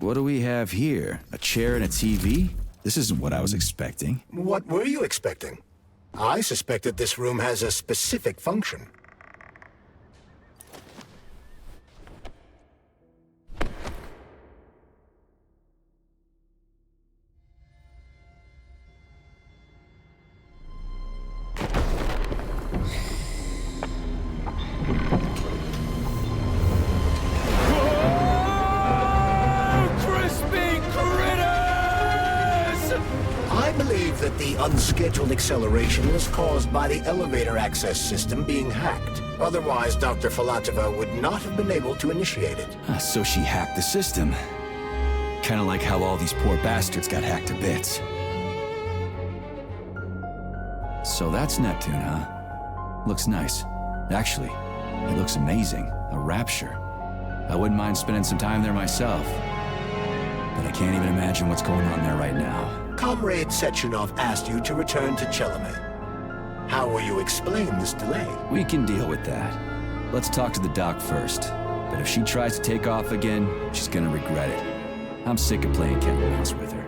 what do we have here? A chair and a TV? This isn't what I was expecting. What were you expecting? I suspected this room has a specific function. The unscheduled acceleration was caused by the elevator access system being hacked. Otherwise, Dr. Filatova would not have been able to initiate it. So she hacked the system. Kinda like how all these poor bastards got hacked to bits. So that's Neptune, huh? Looks nice. Actually, it looks amazing. A rapture. I wouldn't mind spending some time there myself. But I can't even imagine what's going on there right now. Comrade Sechenov asked you to return to Chelome. How will you explain this delay? We can deal with that. Let's talk to the doc first. But if she tries to take off again, she's gonna regret it. I'm sick of playing cat and mouse with her.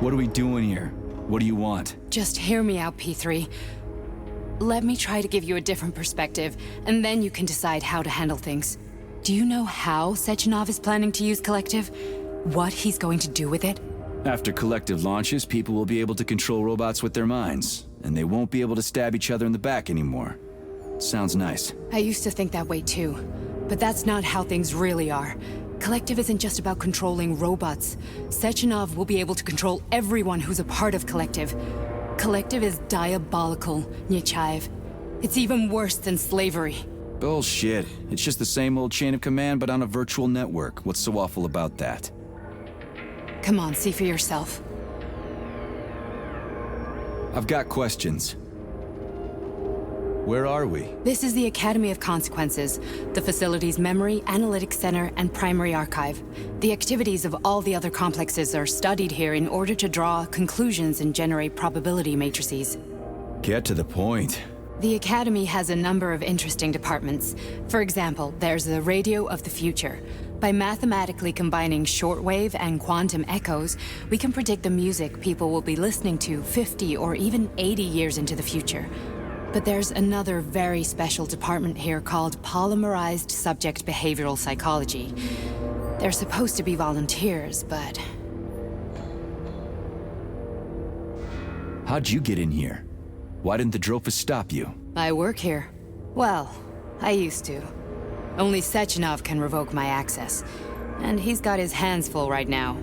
What are we doing here? What do you want? Just hear me out, P3. Let me try to give you a different perspective, and then you can decide how to handle things. Do you know how Sechenov is planning to use Collective? What he's going to do with it? After Collective launches, people will be able to control robots with their minds, and they won't be able to stab each other in the back anymore. Sounds nice. I used to think that way too, but that's not how things really are. Collective isn't just about controlling robots. Sechenov will be able to control everyone who's a part of Collective. Collective is diabolical, Nechayev. It's even worse than slavery. Bullshit. It's just the same old chain of command, but on a virtual network. What's so awful about that? Come on, see for yourself. I've got questions. Where are we? This is the Academy of Consequences, the facility's memory, analytics center, and primary archive. The activities of all the other complexes are studied here in order to draw conclusions and generate probability matrices. Get to the point. The Academy has a number of interesting departments. For example, there's the Radio of the Future. By mathematically combining shortwave and quantum echoes, we can predict the music people will be listening to 50 or even 80 years into the future. But there's another very special department here called Polymerized Subject Behavioral Psychology. They're supposed to be volunteers, but... How'd you get in here? Why didn't the Drofus stop you? I work here. Well, I used to. Only Sechenov can revoke my access. And he's got his hands full right now.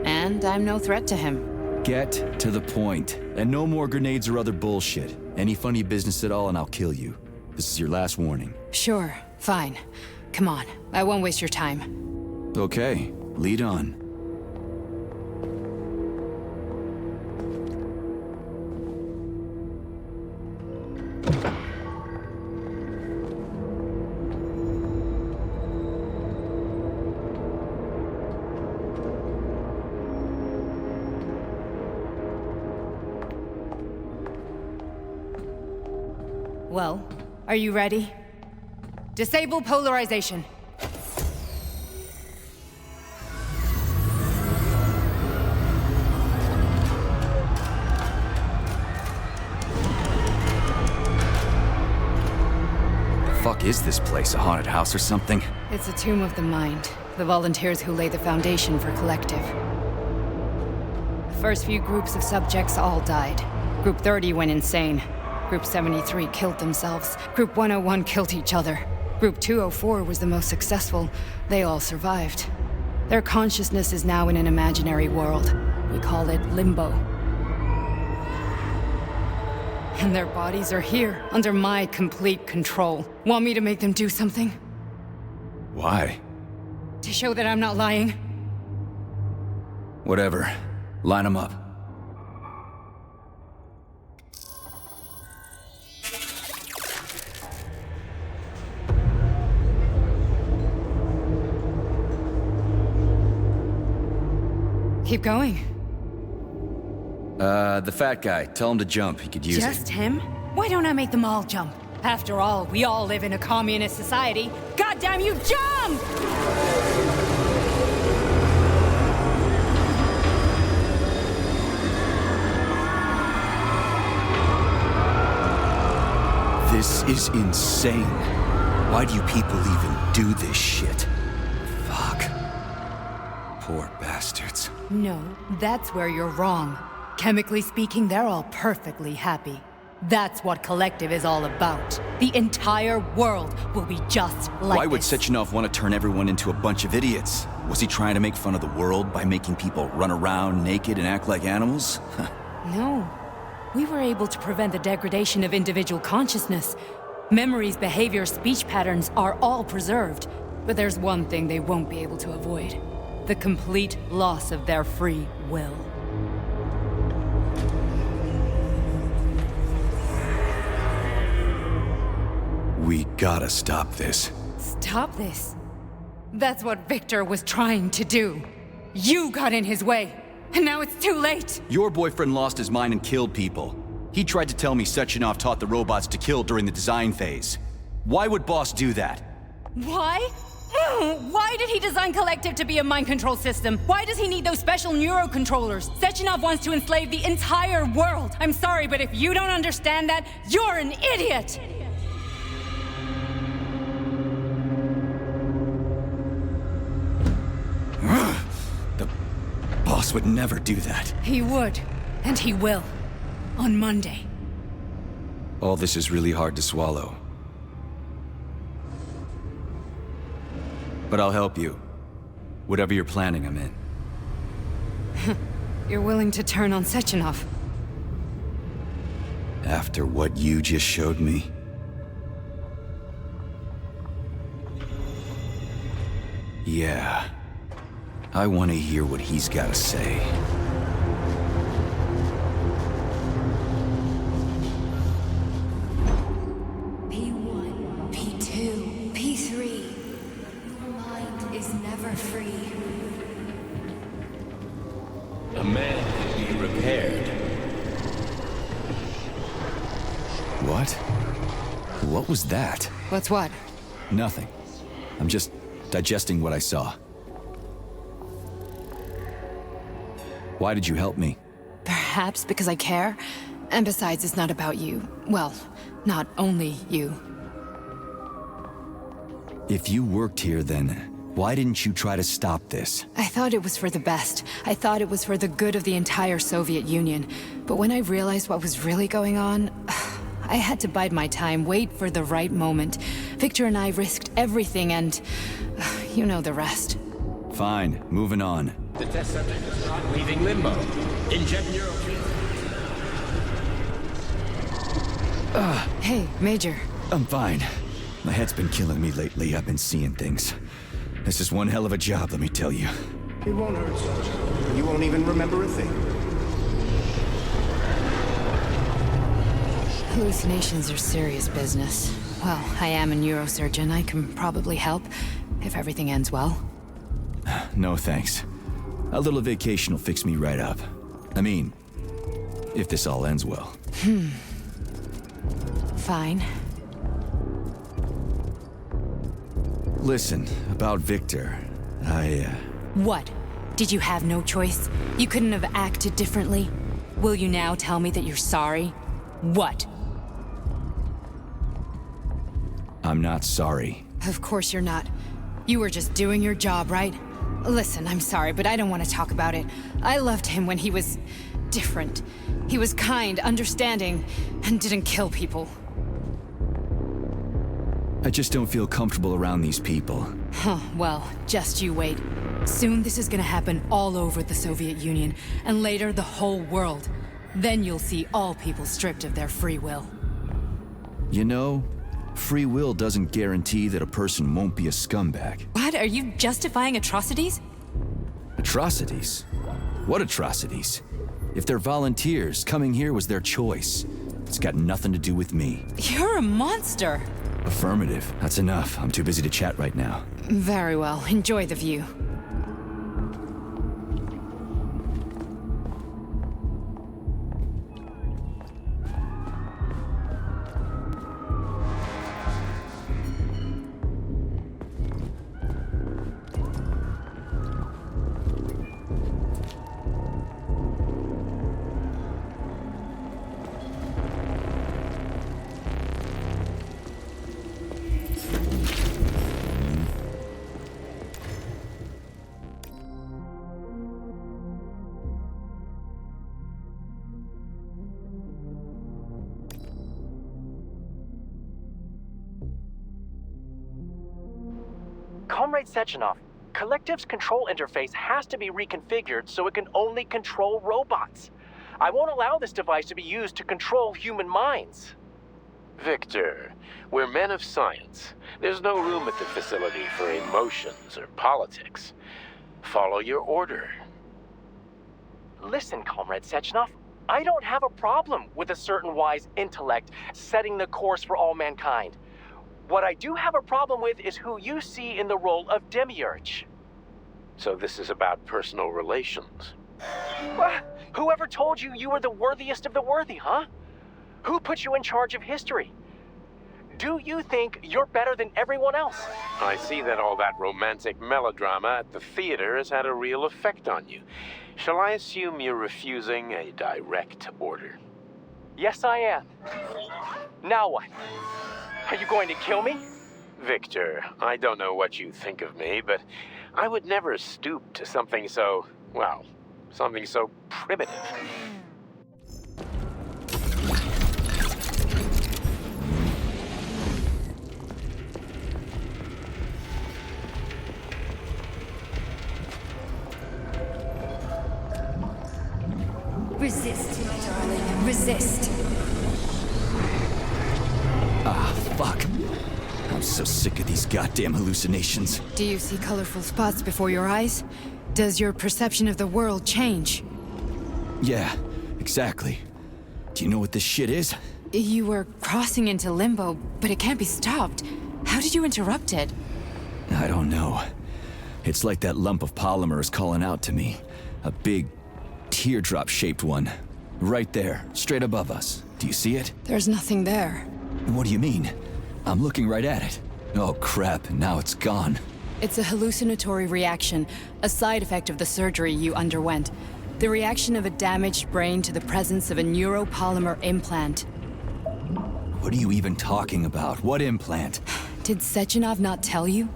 And I'm no threat to him. Get to the point. And no more grenades or other bullshit. Any funny business at all and I'll kill you. This is your last warning. Sure, fine. Come on, I won't waste your time. Okay, lead on. Well, are you ready? Disable polarization. Fuck is this place? A haunted house or something? It's a tomb of the mind. The volunteers who lay the foundation for Collective. The first few groups of subjects all died. Group 30 went insane. Group 73 killed themselves. Group 101 killed each other. Group 204 was the most successful. They all survived. Their consciousness is now in an imaginary world. We call it Limbo. And their bodies are here, under my complete control. Want me to make them do something? Why? To show that I'm not lying? Whatever. Line them up. Keep going. The fat guy. Tell him to jump. He could use it. Just him? Why don't I make them all jump? After all, we all live in a communist society. Goddamn you, jump! This is insane. Why do you people even do this shit? Fuck. Poor bastards. No, that's where you're wrong. Chemically speaking, they're all perfectly happy. That's what Collective is all about. The entire world will be just like Why would this. Sechenov want to turn everyone into a bunch of idiots? Was he trying to make fun of the world by making people run around naked and act like animals? No. We were able to prevent the degradation of individual consciousness. Memories, behavior, speech patterns are all preserved. But there's one thing they won't be able to avoid. The complete loss of their free will. We gotta stop this. Stop this. That's what Victor was trying to do. You got in his way, and now it's too late. Your boyfriend lost his mind and killed people. He tried to tell me Sechenov taught the robots to kill during the design phase. Why would Boss do that? Why? Why did he design Collective to be a mind control system? Why does he need those special neurocontrollers? Sechenov wants to enslave the entire world. I'm sorry, but if you don't understand that, you're an idiot! The boss would never do that. He would, and he will. On Monday. All this is really hard to swallow. But I'll help you. Whatever you're planning, I'm in. You're willing to turn on Sechenov? After what you just showed me? Yeah. I want to hear what he's got to say. P1, P2, P3. Your mind is never free. A man can be repaired. What? What was that? What's what? Nothing. I'm just digesting what I saw. Why did you help me? Perhaps because I care. And besides, it's not about you. Well, not only you. If you worked here, then why didn't you try to stop this? I thought it was for the best. I thought it was for the good of the entire Soviet Union. But when I realized what was really going on, I had to bide my time, wait for the right moment. Victor and I risked everything and you know the rest. Fine, moving on. The test subject is not leaving limbo. Inject neurotransmitters. Hey, Major. I'm fine. My head's been killing me lately. I've been seeing things. This is one hell of a job, let me tell you. It won't hurt, Sergeant. You won't even remember a thing. Hallucinations are serious business. Well, I am a neurosurgeon. I can probably help, if everything ends well. No thanks. A little vacation will fix me right up. I mean, if this all ends well. Fine. Listen, about Victor, What? Did you have no choice? You couldn't have acted differently? Will you now tell me that you're sorry? What? I'm not sorry. Of course you're not. You were just doing your job, right? Listen, I'm sorry, but I don't want to talk about it. I loved him when he was different. He was kind, understanding, and didn't kill people. I just don't feel comfortable around these people. Huh, well, just you wait. Soon this is gonna happen all over the Soviet Union, and later the whole world. Then you'll see all people stripped of their free will. You know, free will doesn't guarantee that a person won't be a scumbag. What? Are you justifying atrocities? Atrocities? What atrocities? If they're volunteers, coming here was their choice. It's got nothing to do with me. You're a monster! Affirmative. That's enough. I'm too busy to chat right now. Very well. Enjoy the view. Comrade Sechenov, Collective's control interface has to be reconfigured so it can only control robots. I won't allow this device to be used to control human minds. Victor, we're men of science. There's no room at the facility for emotions or politics. Follow your order. Listen, Comrade Sechenov, I don't have a problem with a certain wise intellect setting the course for all mankind. What I do have a problem with is who you see in the role of Demiurge. So this is about personal relations. Well, whoever told you you were the worthiest of the worthy, huh? Who put you in charge of history? Do you think you're better than everyone else? I see that all that romantic melodrama at the theater has had a real effect on you. Shall I assume you're refusing a direct order? Yes, I am. Now what? Are you going to kill me? Victor, I don't know what you think of me, but I would never stoop to something so, well, something so primitive. Resist, my darling. Resist. Ah, fuck. I'm so sick of these goddamn hallucinations. Do you see colorful spots before your eyes? Does your perception of the world change? Yeah, exactly. Do you know what this shit is? You were crossing into limbo, but it can't be stopped. How did you interrupt it? I don't know. It's like that lump of polymer is calling out to me. A big, teardrop-shaped one. Right there, straight above us. Do you see it? There's nothing there. What do you mean? I'm looking right at it. Oh crap, now it's gone. It's a hallucinatory reaction, a side effect of the surgery you underwent. The reaction of a damaged brain to the presence of a neuropolymer implant. What are you even talking about? What implant? Did Sechenov not tell you?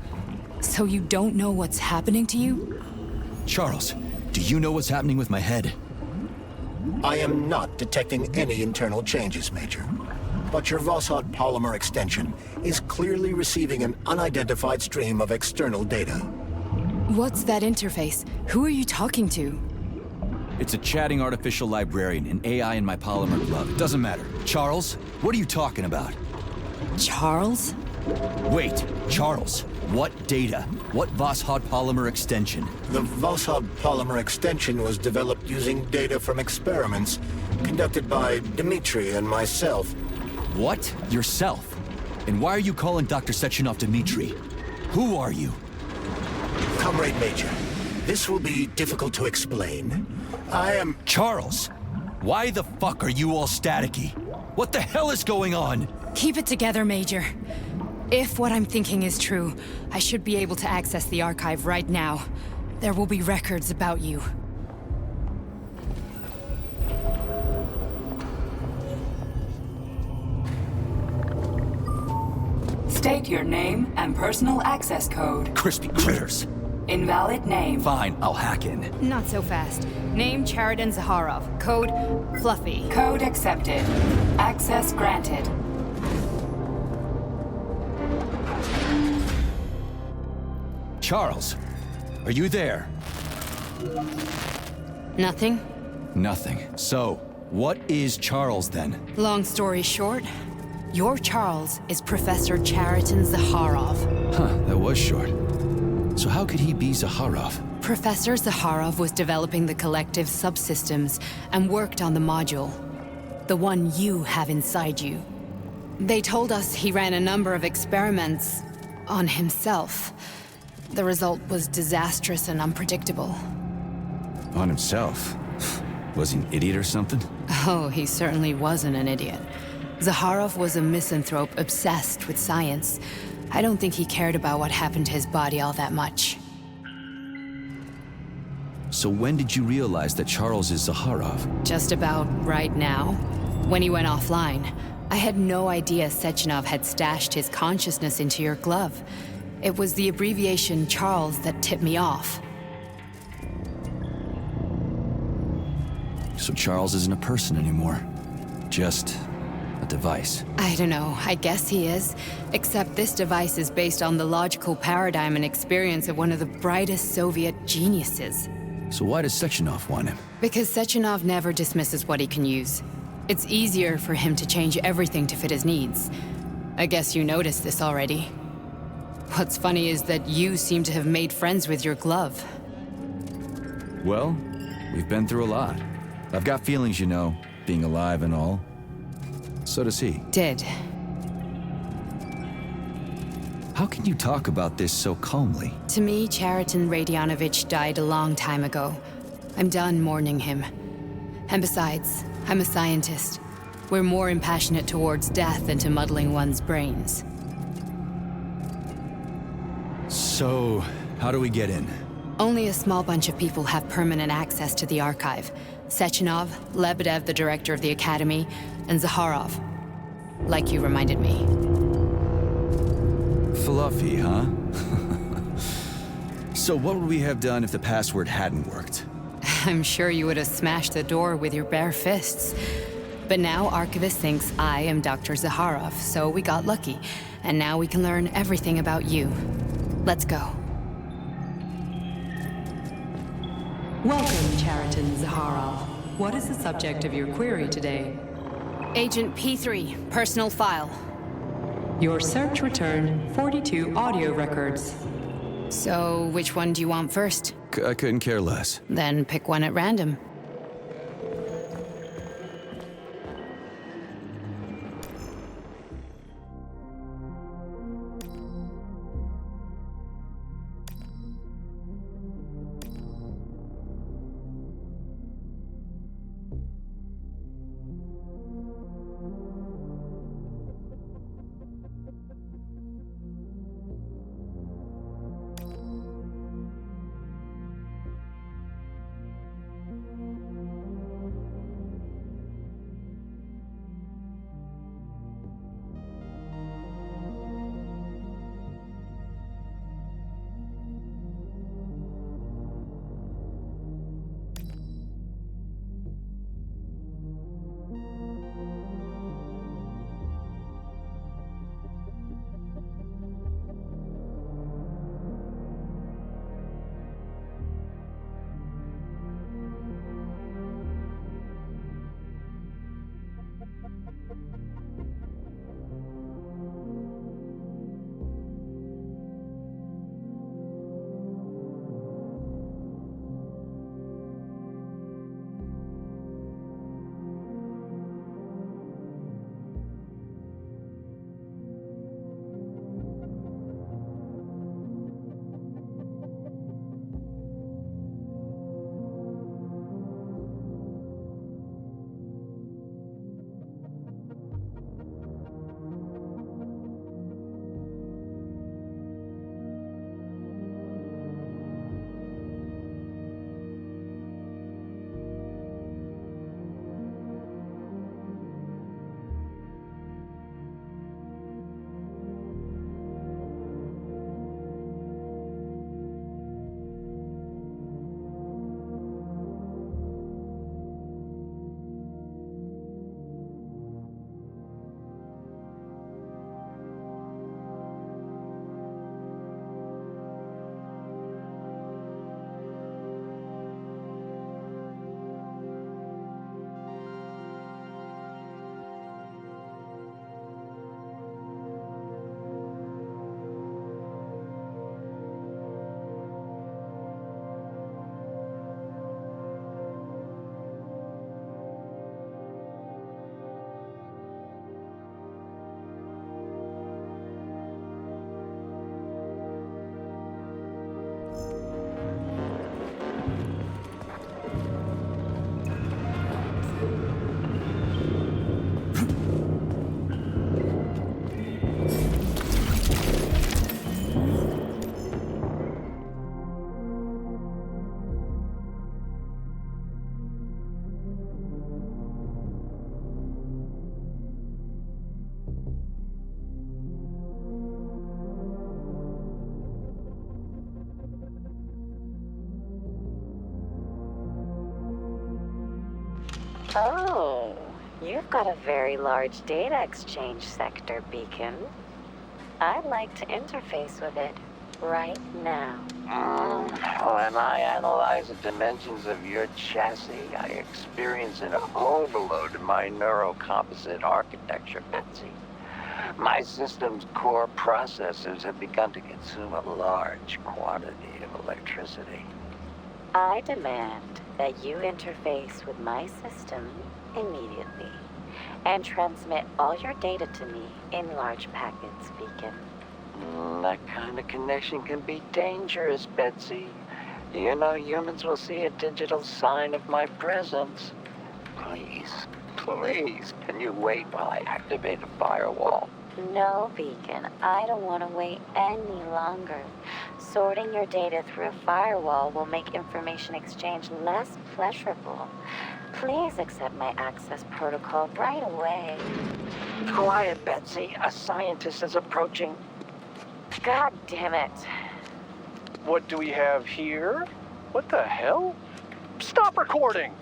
So you don't know what's happening to you? Charles, do you know what's happening with my head? I am not detecting any internal changes, Major. But your Vossot polymer extension is clearly receiving an unidentified stream of external data. What's that interface? Who are you talking to? It's a chatting artificial librarian, an AI in my polymer glove. It doesn't matter. Charles, what are you talking about? Charles? Wait, Charles, what data? What Vossot polymer extension? The Vossot polymer extension was developed using data from experiments conducted by Dmitri and myself. What? Yourself? And why are you calling Dr. Sechenov Dmitri? Who are you? Comrade Major, this will be difficult to explain. I am... Charles! Why the fuck are you all staticky? What the hell is going on? Keep it together, Major. If what I'm thinking is true, I should be able to access the archive right now. There will be records about you. State your name and personal access code. Crispy critters. Invalid name. Fine, I'll hack in. Not so fast. Name Cheriton Zaharov. Code Fluffy. Code accepted. Access granted. Charles, are you there? Nothing? Nothing. So, what is Charles then? Long story short, your Charles is Professor Cheriton Zaharov. Huh, that was short. So how could he be Zaharov? Professor Zaharov was developing the collective subsystems and worked on the module. The one you have inside you. They told us he ran a number of experiments on himself. The result was disastrous and unpredictable. On himself? Was he an idiot or something? Oh, he certainly wasn't an idiot. Zaharov was a misanthrope obsessed with science. I don't think he cared about what happened to his body all that much. So when did you realize that Charles is Zaharov? Just about right now, when he went offline. I had no idea Sechenov had stashed his consciousness into your glove. It was the abbreviation Charles that tipped me off. So Charles isn't a person anymore. Just A device. I don't know, I guess he is. Except this device is based on the logical paradigm and experience of one of the brightest Soviet geniuses. So why does Sechenov want him? Because Sechenov never dismisses what he can use. It's easier for him to change everything to fit his needs. I guess you noticed this already. What's funny is that you seem to have made friends with your glove. Well, we've been through a lot. I've got feelings, you know, being alive and all. So does he. Did. How can you talk about this so calmly? To me, Chariton Radyanovich died a long time ago. I'm done mourning him. And besides, I'm a scientist. We're more impassionate towards death than to muddling one's brains. So, how do we get in? Only a small bunch of people have permanent access to the archive. Sechenov, Lebedev, the director of the Academy, and Zakharov. Like you reminded me. Fluffy, huh? So what would we have done if the password hadn't worked? I'm sure you would have smashed the door with your bare fists. But now Archivist thinks I am Dr. Zakharov, so we got lucky. And now we can learn everything about you. Let's go. Welcome, Chariton Zakharov. What is the subject of your query today? Agent P3, personal file. Your search returned 42 audio records. So, which one do you want first? I couldn't care less. Then pick one at random. Oh, You've got a very large data exchange sector, Beacon. I'd like to interface with it right now. When I analyze the dimensions of your chassis, I experience an overload in my neurocomposite architecture, Betsy. My system's core processors have begun to consume a large quantity of electricity. I demand that you interface with my system immediately and transmit all your data to me in large packets, Beacon. That kind of connection can be dangerous, Betsy. You know humans will see a digital sign of my presence. Please, can you wait while I activate a firewall? No, Beacon, I don't want to wait any longer. Sorting your data through a firewall will make information exchange less pleasurable. Please accept my access protocol right away. Quiet, Betsy. A scientist is approaching. God damn it. What do we have here? What the hell? Stop recording!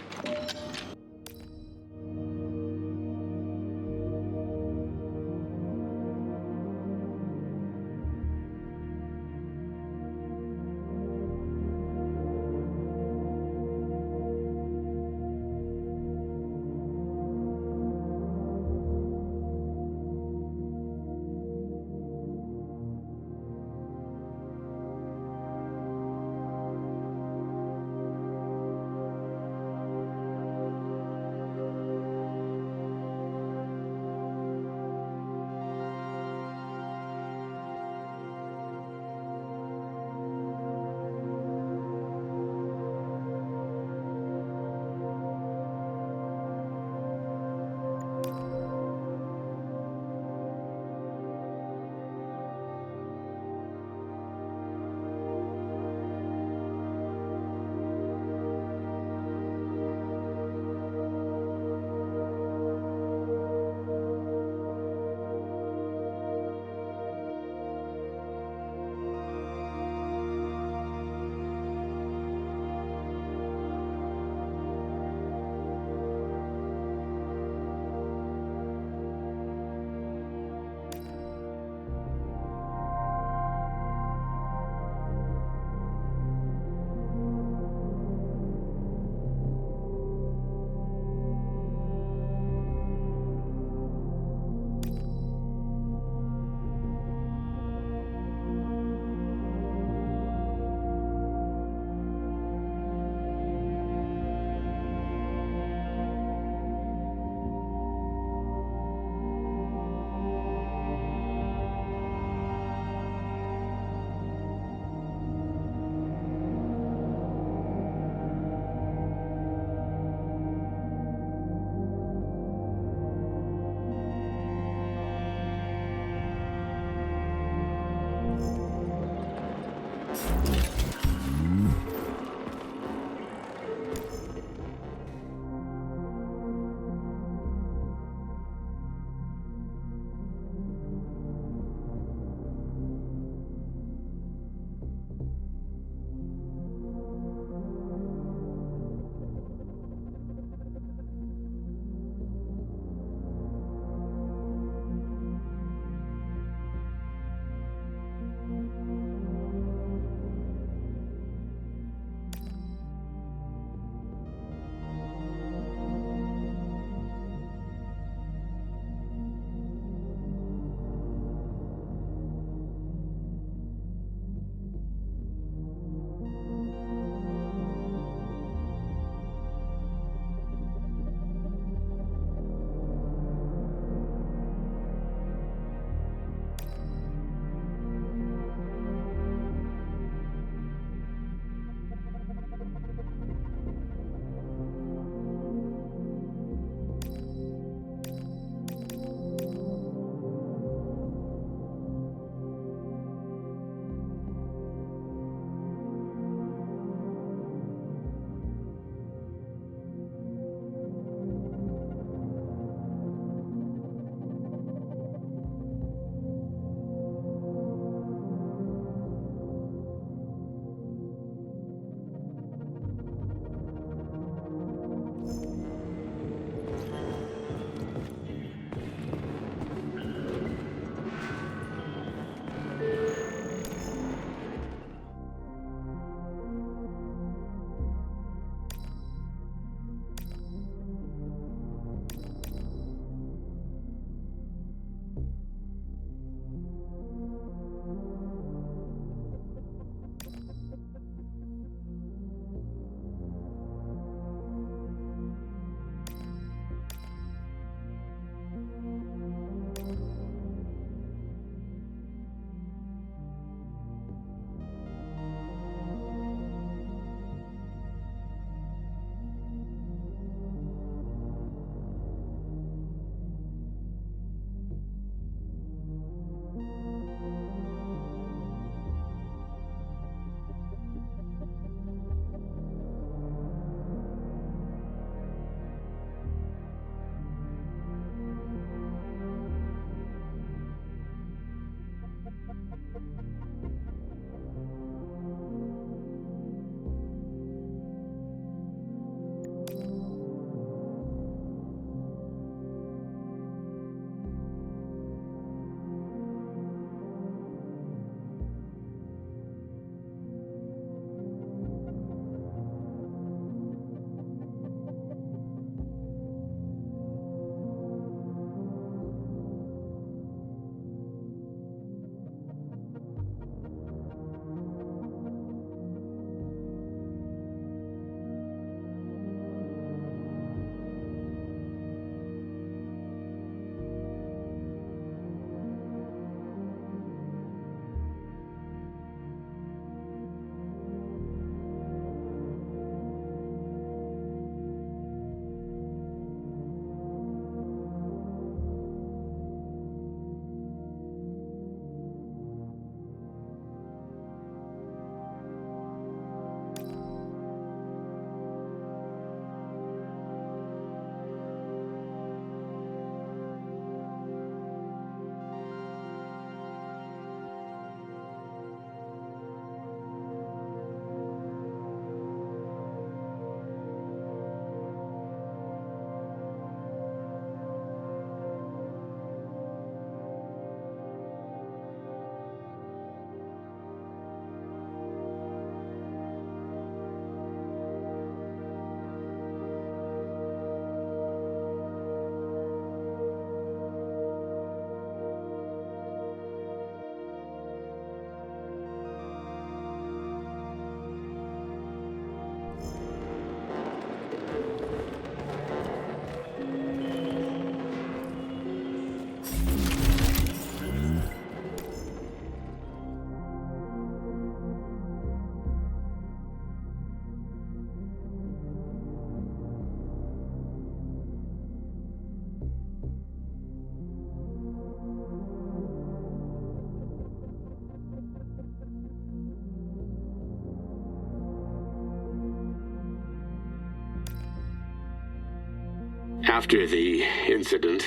After the incident,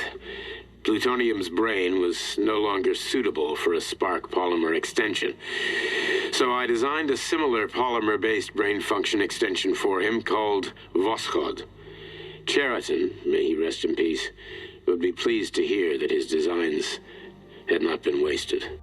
plutonium's brain was no longer suitable for a spark polymer extension. So I designed a similar polymer-based brain function extension for him called Voskhod. Cheriton, may he rest in peace, would be pleased to hear that his designs had not been wasted.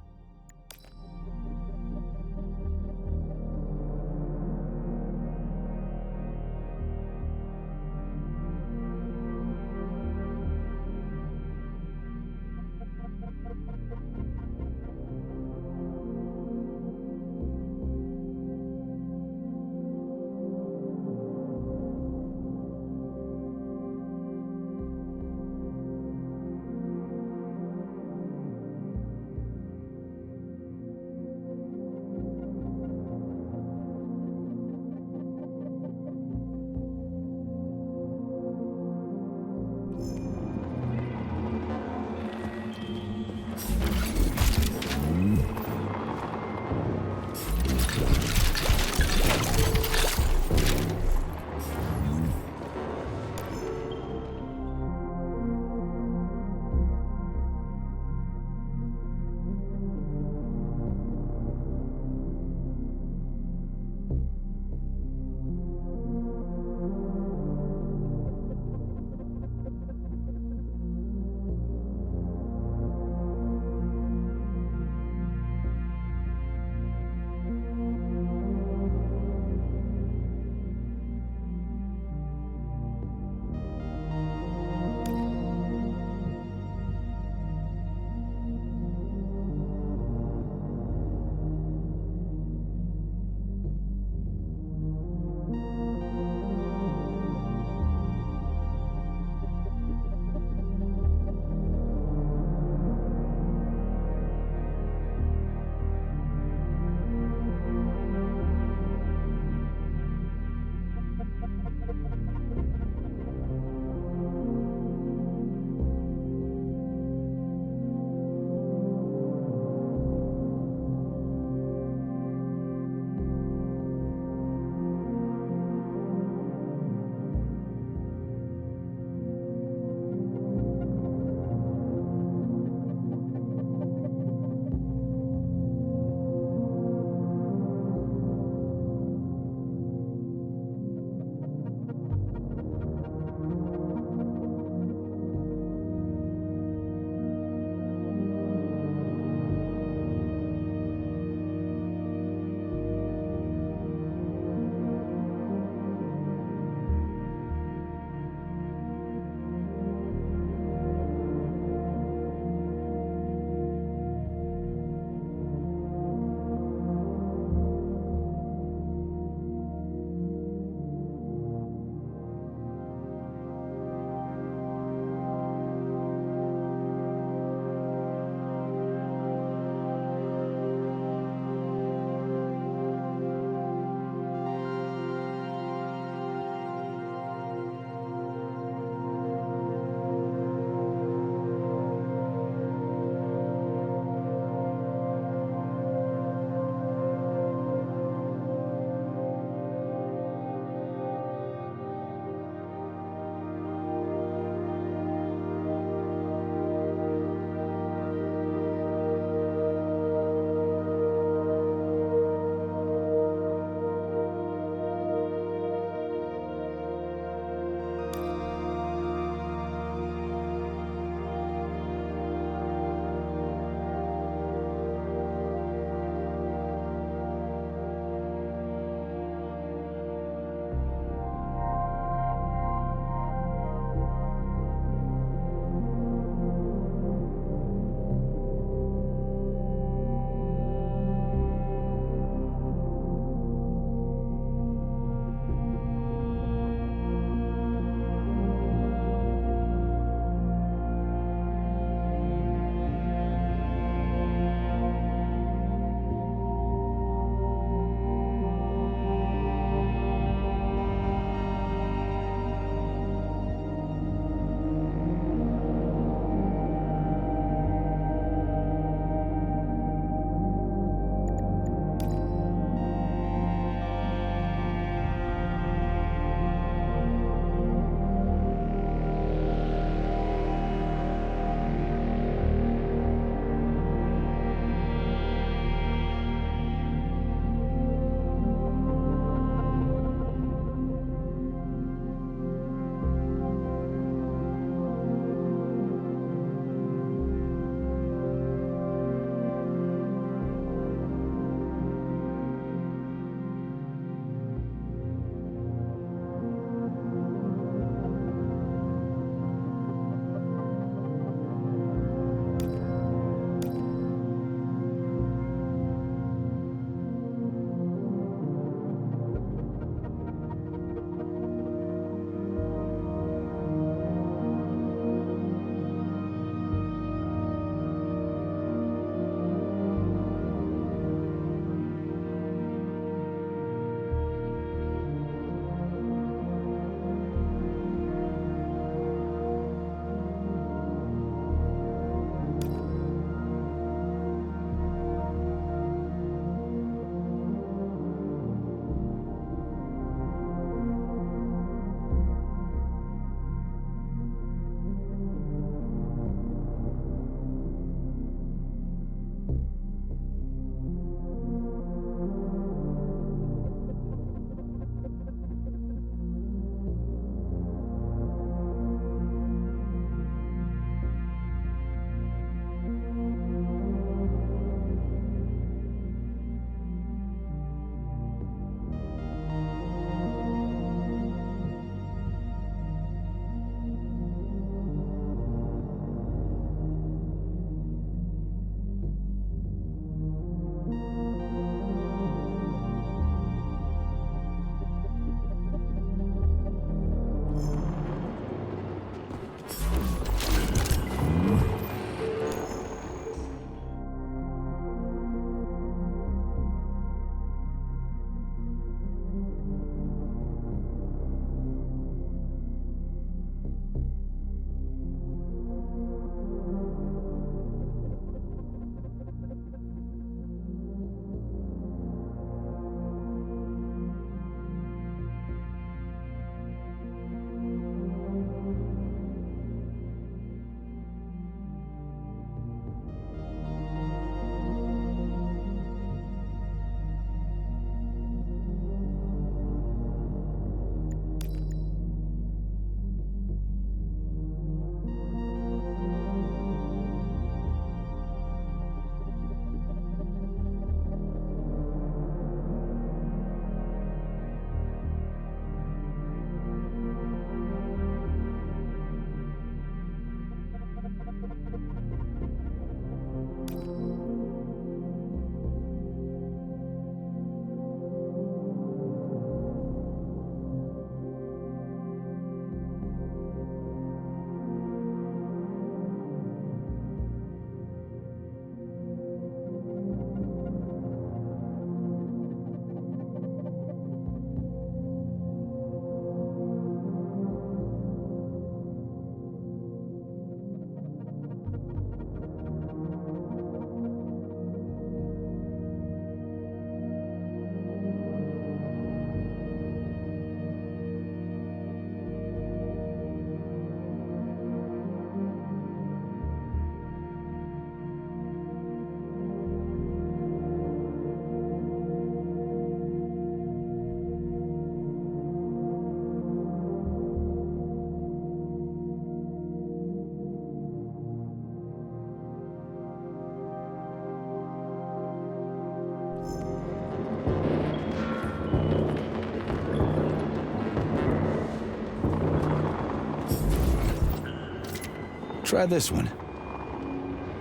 Try this one.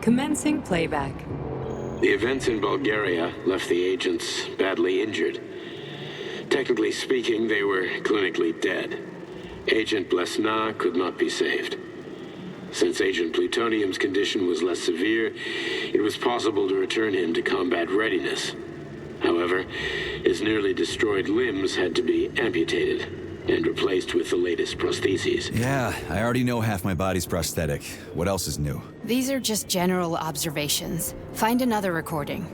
Commencing playback. The events in Bulgaria left the agents badly injured. Technically speaking, they were clinically dead. Agent Blesna could not be saved. Since Agent Plutonium's condition was less severe, it was possible to return him to combat readiness. However, his nearly destroyed limbs had to be amputated and replaced with the latest prostheses. Yeah, I already know half my body's prosthetic. What else is new? These are just general observations. Find another recording.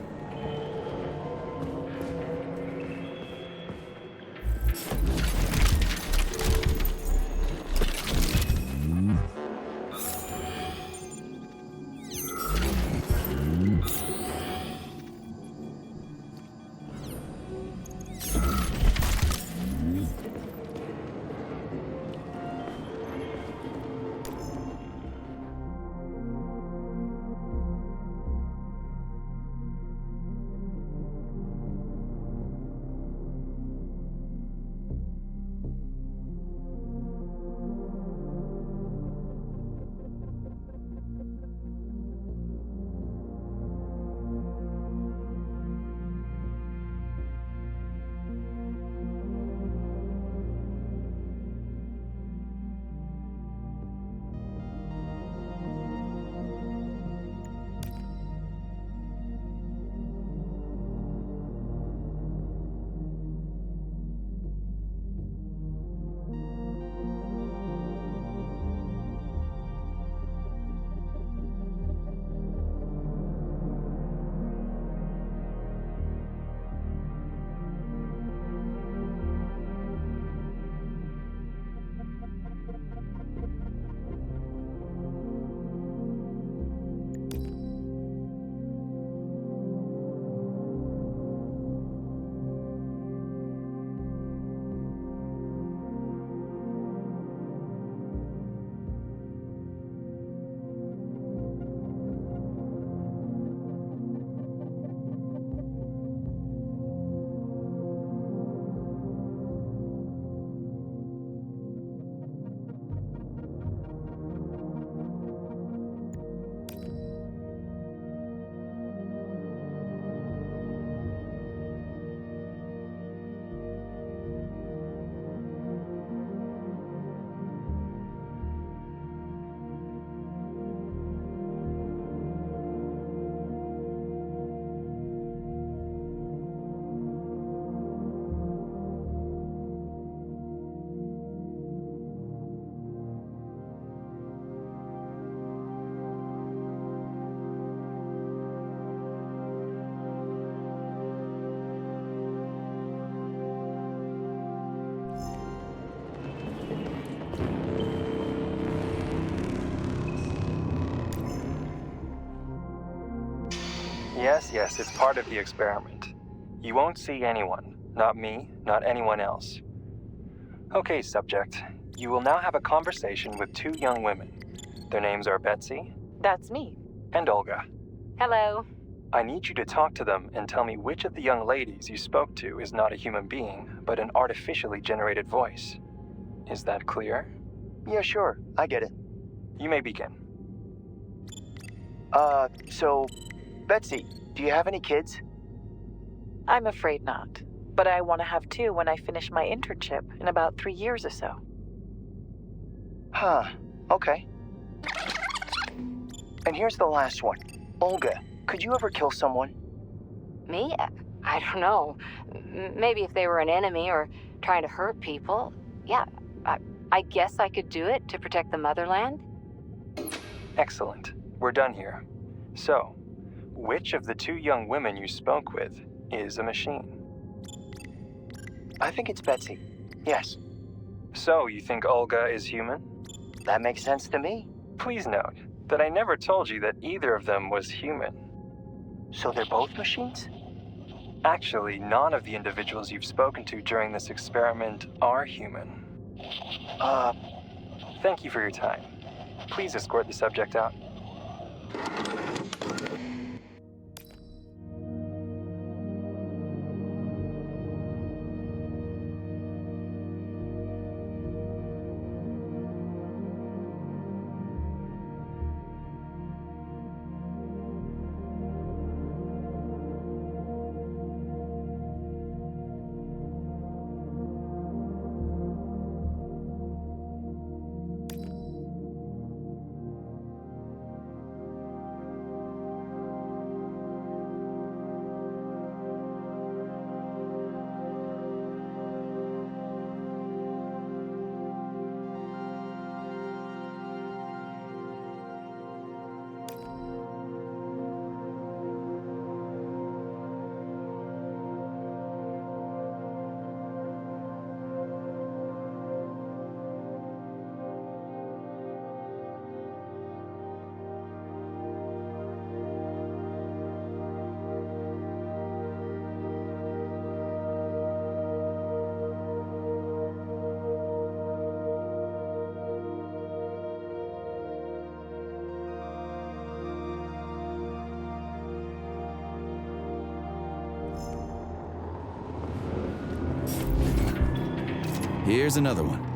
Yes, it's part of the experiment. You won't see anyone. Not me, not anyone else. Okay, subject. You will now have a conversation with two young women. Their names are Betsy. That's me. And Olga. Hello. I need you to talk to them and tell me which of the young ladies you spoke to is not a human being, but an artificially generated voice. Is that clear? Yeah, sure. I get it. You may begin. So, Betsy, do you have any kids? I'm afraid not. But I want to have two when I finish my internship in about 3 years or so. Huh. Okay. And here's the last one. Olga, could you ever kill someone? Me? I don't know. Maybe if they were an enemy or trying to hurt people. Yeah, I guess I could do it to protect the motherland. Excellent. We're done here. So, which of the two young women you spoke with is a machine? I think it's Betsy. Yes. So, you think Olga is human? That makes sense to me. Please note that I never told you that either of them was human. So they're both machines? Actually, none of the individuals you've spoken to during this experiment are human. Thank you for your time. Please escort the subject out. Here's another one.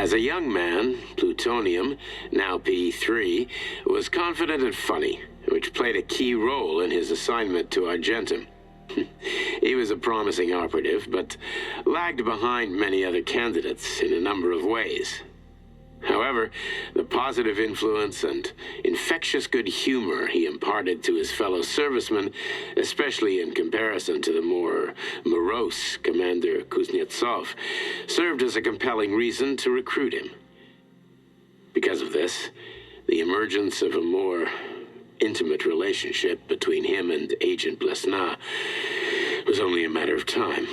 As a young man, Plutonium, now P3, was confident and funny, which played a key role in his assignment to Argentum. He was a promising operative, but lagged behind many other candidates in a number of ways. However, the positive influence and infectious good humor he imparted to his fellow servicemen, especially in comparison to the more morose Commander Kuznetsov, served as a compelling reason to recruit him. Because of this, the emergence of a more intimate relationship between him and Agent Blesna was only a matter of time.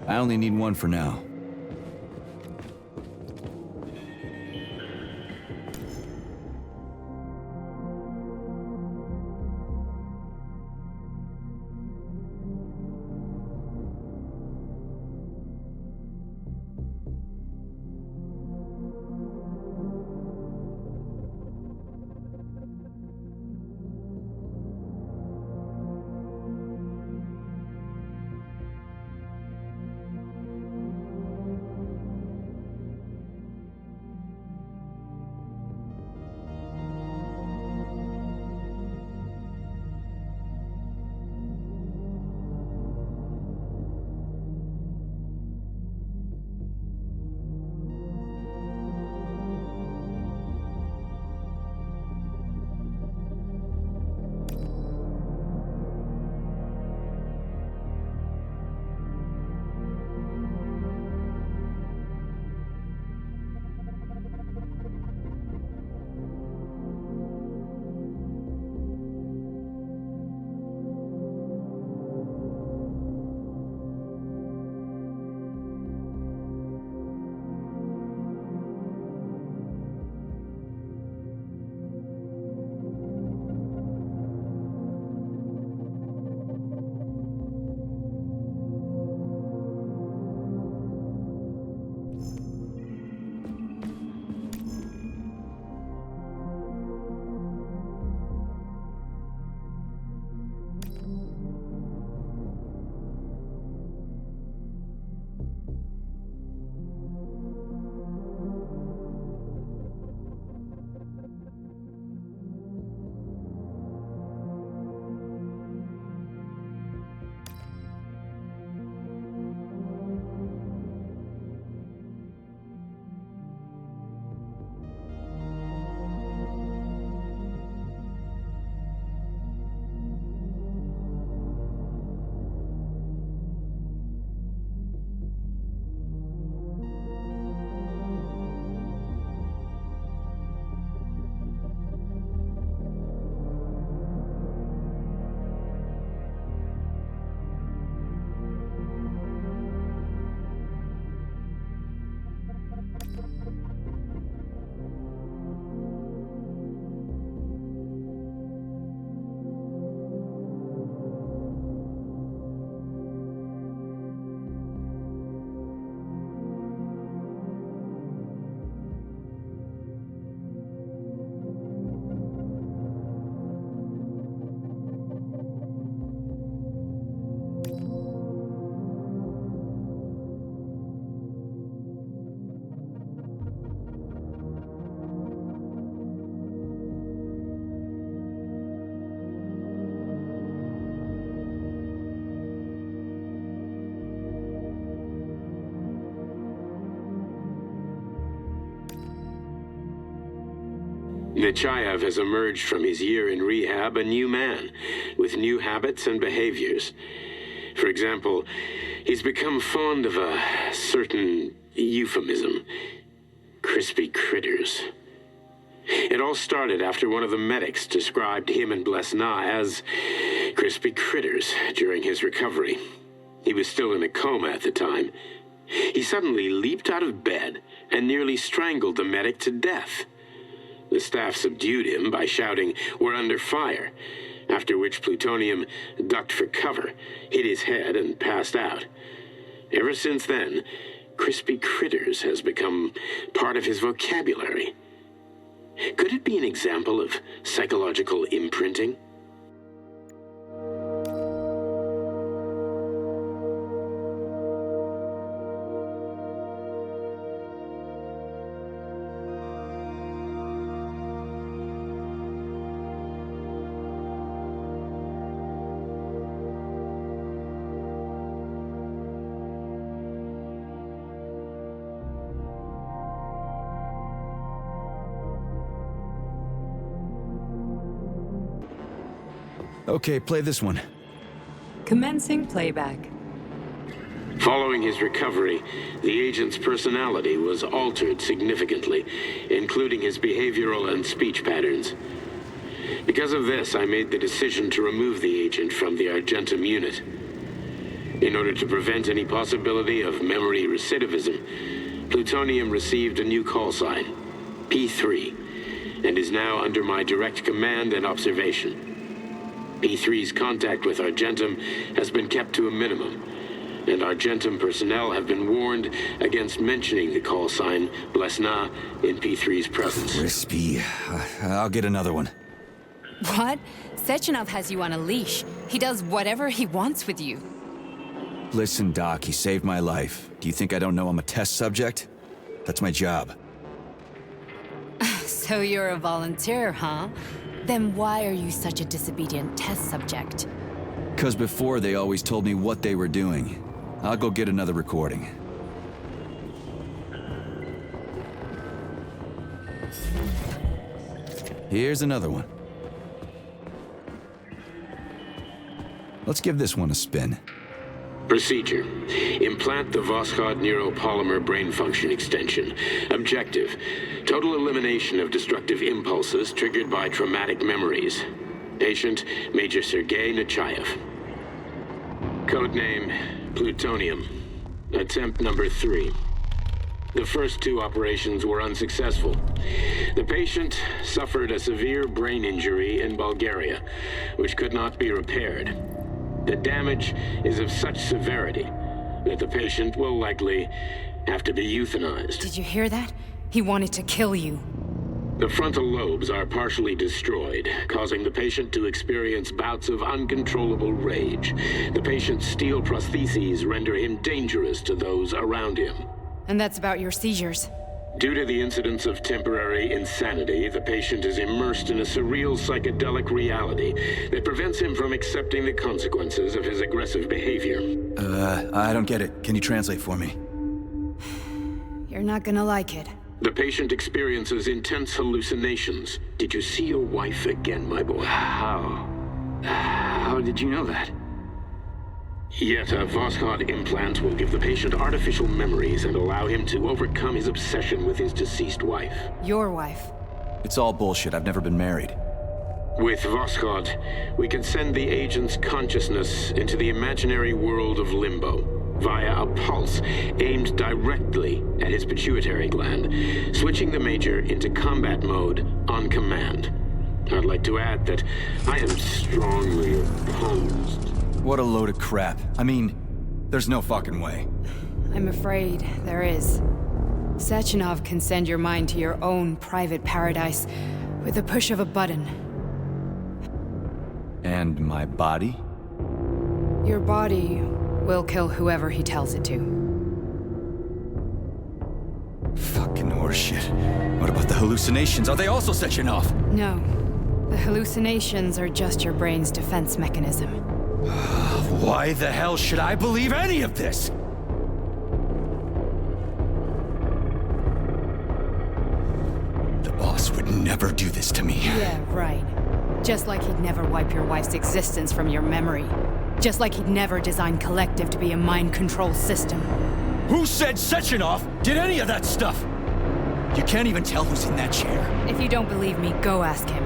I only need one for now. Nechayev has emerged from his year in rehab a new man, with new habits and behaviors. For example, he's become fond of a certain euphemism. Crispy critters. It all started after one of the medics described him and Blesna as crispy critters during his recovery. He was still in a coma at the time. He suddenly leaped out of bed and nearly strangled the medic to death. The staff subdued him by shouting, "We're under fire," after which Plutonium ducked for cover, hit his head, and passed out. Ever since then, crispy critters has become part of his vocabulary. Could it be an example of psychological imprinting? Okay, play this one. Commencing playback. Following his recovery, the agent's personality was altered significantly, including his behavioral and speech patterns. Because of this, I made the decision to remove the agent from the Argentum unit. In order to prevent any possibility of memory recidivism, Plutonium received a new call sign, P3, and is now under my direct command and observation. P3's contact with Argentum has been kept to a minimum, and Argentum personnel have been warned against mentioning the call sign Blesna in P3's presence. Crispy. I'll get another one. What? Sechenov has you on a leash. He does whatever he wants with you. Listen, Doc, he saved my life. Do you think I don't know I'm a test subject? That's my job. So you're a volunteer, huh? Then why are you such a disobedient test subject? 'Cause before they always told me what they were doing. I'll go get another recording. Here's another one. Let's give this one a spin. Procedure. Implant the Voskhod neuropolymer brain function extension. Objective. Total elimination of destructive impulses triggered by traumatic memories. Patient, Major Sergei Nechayev. Codename, Plutonium. Attempt number 3. The first 2 operations were unsuccessful. The patient suffered a severe brain injury in Bulgaria, which could not be repaired. The damage is of such severity that the patient will likely have to be euthanized. Did you hear that? He wanted to kill you. The frontal lobes are partially destroyed, causing the patient to experience bouts of uncontrollable rage. The patient's steel prostheses render him dangerous to those around him. And that's about your seizures. Due to the incidence of temporary insanity, the patient is immersed in a surreal psychedelic reality that prevents him from accepting the consequences of his aggressive behavior. I don't get it. Can you translate for me? You're not gonna like it. The patient experiences intense hallucinations. Did you see your wife again, my boy? How did you know that? Yet a Voskhod implant will give the patient artificial memories and allow him to overcome his obsession with his deceased wife. Your wife. It's all bullshit. I've never been married. With Voskhod, we can send the agent's consciousness into the imaginary world of limbo via a pulse aimed directly at his pituitary gland, switching the Major into combat mode on command. I'd like to add that I am strongly opposed. What a load of crap. I mean, there's no fucking way. I'm afraid there is. Sechenov can send your mind to your own private paradise with a push of a button. And my body? Your body will kill whoever he tells it to. Fucking horseshit. What about the hallucinations? Are they also Sechenov? No. The hallucinations are just your brain's defense mechanism. Why the hell should I believe any of this? The boss would never do this to me. Yeah, right. Just like he'd never wipe your wife's existence from your memory. Just like he'd never design Collective to be a mind control system. Who said Sechenov did any of that stuff? You can't even tell who's in that chair. If you don't believe me, go ask him.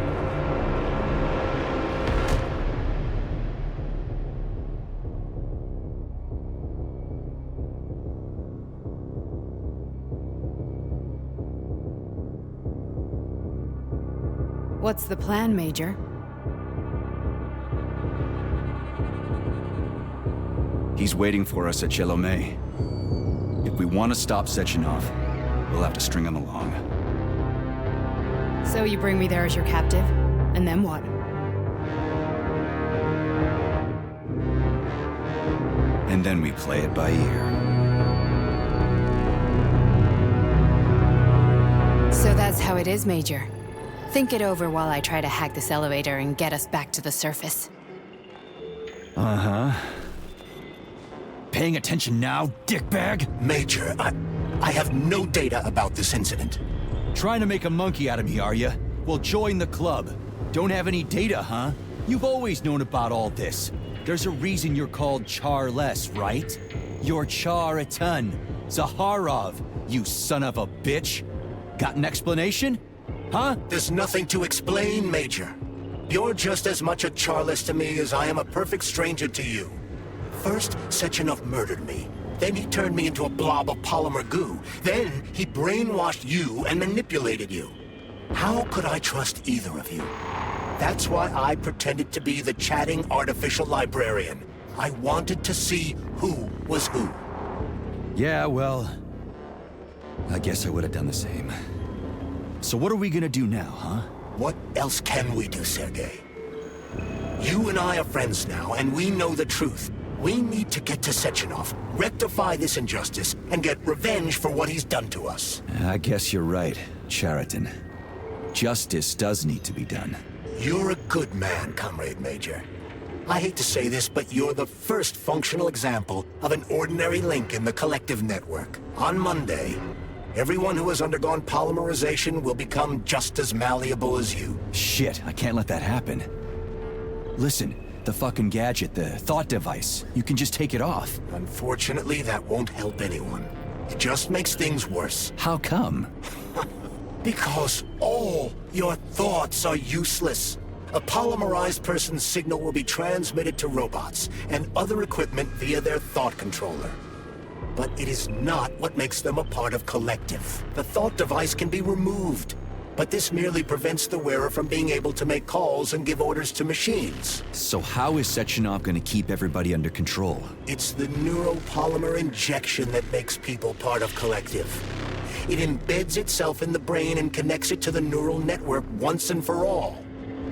What's the plan, Major? He's waiting for us at Chelomey. If we want to stop Sechenov, we'll have to string him along. So you bring me there as your captive, and then what? And then we play it by ear. So that's how it is, Major. Think it over while I try to hack this elevator and get us back to the surface. Uh-huh. Paying attention now, dickbag? Major, I have no data about this incident. Trying to make a monkey out of me, are you? Well, join the club. Don't have any data, huh? You've always known about all this. There's a reason you're called Charless, right? You're Char a ton. Zaharov, you son of a bitch. Got an explanation? Huh? There's nothing to explain, Major. You're just as much a Charless to me as I am a perfect stranger to you. First, Sechenov murdered me. Then he turned me into a blob of polymer goo. Then he brainwashed you and manipulated you. How could I trust either of you? That's why I pretended to be the chatting artificial librarian. I wanted to see who was who. Yeah, well, I guess I would have done the same. So what are we gonna do now, huh? What else can we do, Sergei? You and I are friends now, and we know the truth. We need to get to Sechenov, rectify this injustice, and get revenge for what he's done to us. I guess you're right, Chariton. Justice does need to be done. You're a good man, Comrade Major. I hate to say this, but you're the first functional example of an ordinary link in the collective network. On Monday, everyone who has undergone polymerization will become just as malleable as you. Shit, I can't let that happen. Listen, the fucking gadget, the thought device, you can just take it off. Unfortunately, that won't help anyone. It just makes things worse. How come? Because all your thoughts are useless. A polymerized person's signal will be transmitted to robots and other equipment via their thought controller. But it is not what makes them a part of collective. The thought device can be removed, but this merely prevents the wearer from being able to make calls and give orders to machines. So how is Sechenov gonna keep everybody under control? It's the neuropolymer injection that makes people part of collective. It embeds itself in the brain and connects it to the neural network once and for all.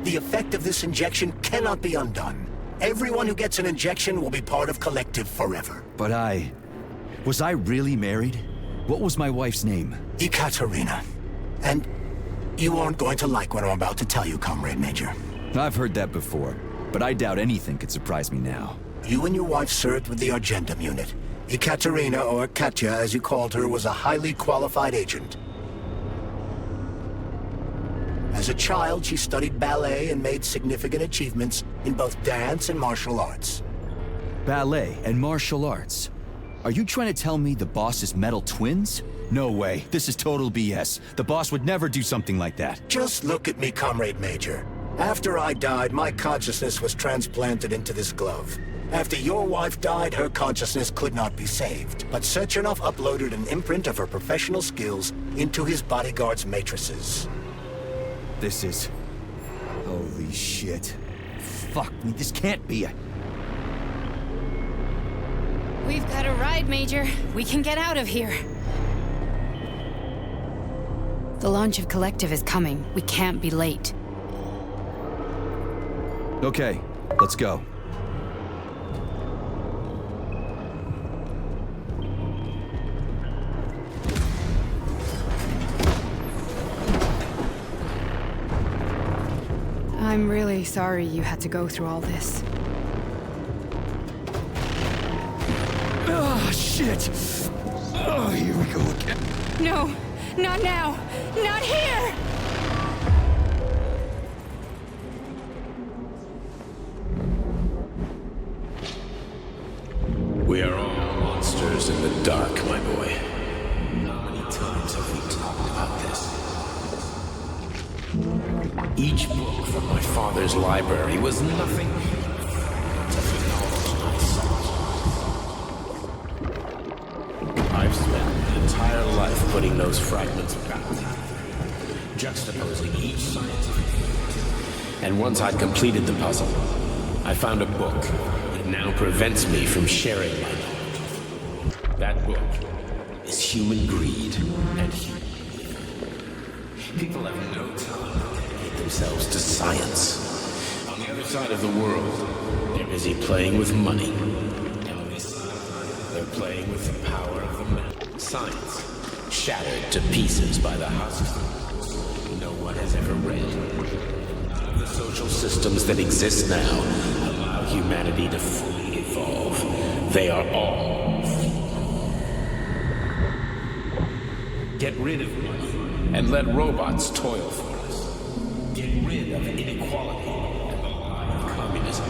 The effect of this injection cannot be undone. Everyone who gets an injection will be part of collective forever. But was I really married? What was my wife's name? Ekaterina. And you aren't going to like what I'm about to tell you, Comrade Major. I've heard that before, but I doubt anything could surprise me now. You and your wife served with the Argentum unit. Ekaterina, or Katya as you called her, was a highly qualified agent. As a child, she studied ballet and made significant achievements in both dance and martial arts. Ballet and martial arts? Are you trying to tell me the boss is metal twins? No way. This is total BS. The boss would never do something like that. Just look at me, Comrade Major. After I died, my consciousness was transplanted into this glove. After your wife died, her consciousness could not be saved. But Sechenov uploaded an imprint of her professional skills into his bodyguard's matrices. This is... holy shit. Fuck me, this can't be a... We've got a ride, Major. We can get out of here. The launch of Collective is coming. We can't be late. Okay, let's go. I'm really sorry you had to go through all this. Oh, shit! Oh, here we go again. No, not now! Not here! We are all monsters in the dark, my boy. How many times have we talked about this? Each book from my father's library was nothing but the knowledge I sought. I've spent an entire life putting those fragments back together, juxtaposing each scientific fact. And once I'd completed the puzzle, I found a book that now prevents me from sharing my knowledge. That book is human greed and human. People have no time to dedicate themselves to science. On the other side of the world, they're busy playing with money. And on this side, they're playing with the power of the man. Science, shattered to pieces by the husks no one has ever read. None of the social systems that exist now allow humanity to fully evolve. They are all flawed. Get rid of money and let robots toil for us. Get rid of inequality and the lie of communism.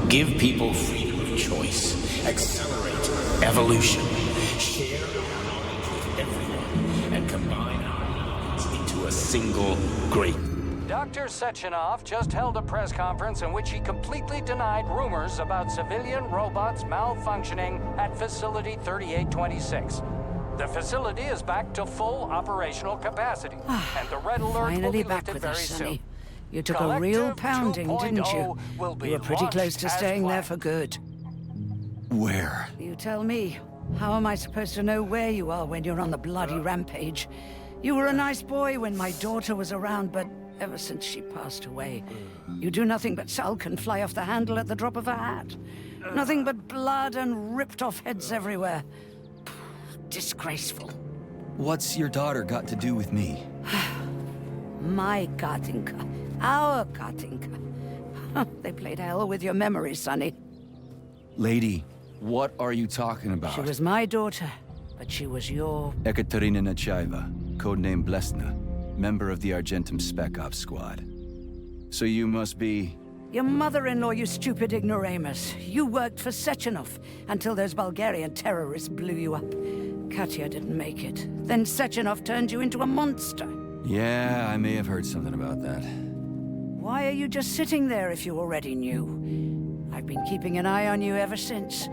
Give people freedom of choice. Accelerate evolution. Share our knowledge with everyone and combine our minds into a single great Dr. Sechenov just held a press conference in which he completely denied rumors about civilian robots malfunctioning at Facility 3826. The facility is back to full operational capacity, and the red alert will be back lifted with very us, soon. Sonny. You took a real pounding, didn't you? You were pretty close to staying there for good. Where? You tell me. How am I supposed to know where you are when you're on the bloody rampage? You were a nice boy when my daughter was around, but ever since she passed away, you do nothing but sulk and fly off the handle at the drop of a hat. Nothing but blood and ripped off heads everywhere. Disgraceful. What's your daughter got to do with me? My Katinka. Our Katinka. They played hell with your memory, Sonny. Lady, what are you talking about? She was my daughter, but she was your... Ekaterina Nechaeva, codename Blesna, member of the Argentum Spec Ops squad. So you must be... Your mother-in-law, you stupid ignoramus. You worked for Sechenov until those Bulgarian terrorists blew you up. Katya didn't make it. Then Sechenov turned you into a monster. Yeah, I may have heard something about that. Why are you just sitting there if you already knew? I've been keeping an eye on you ever since.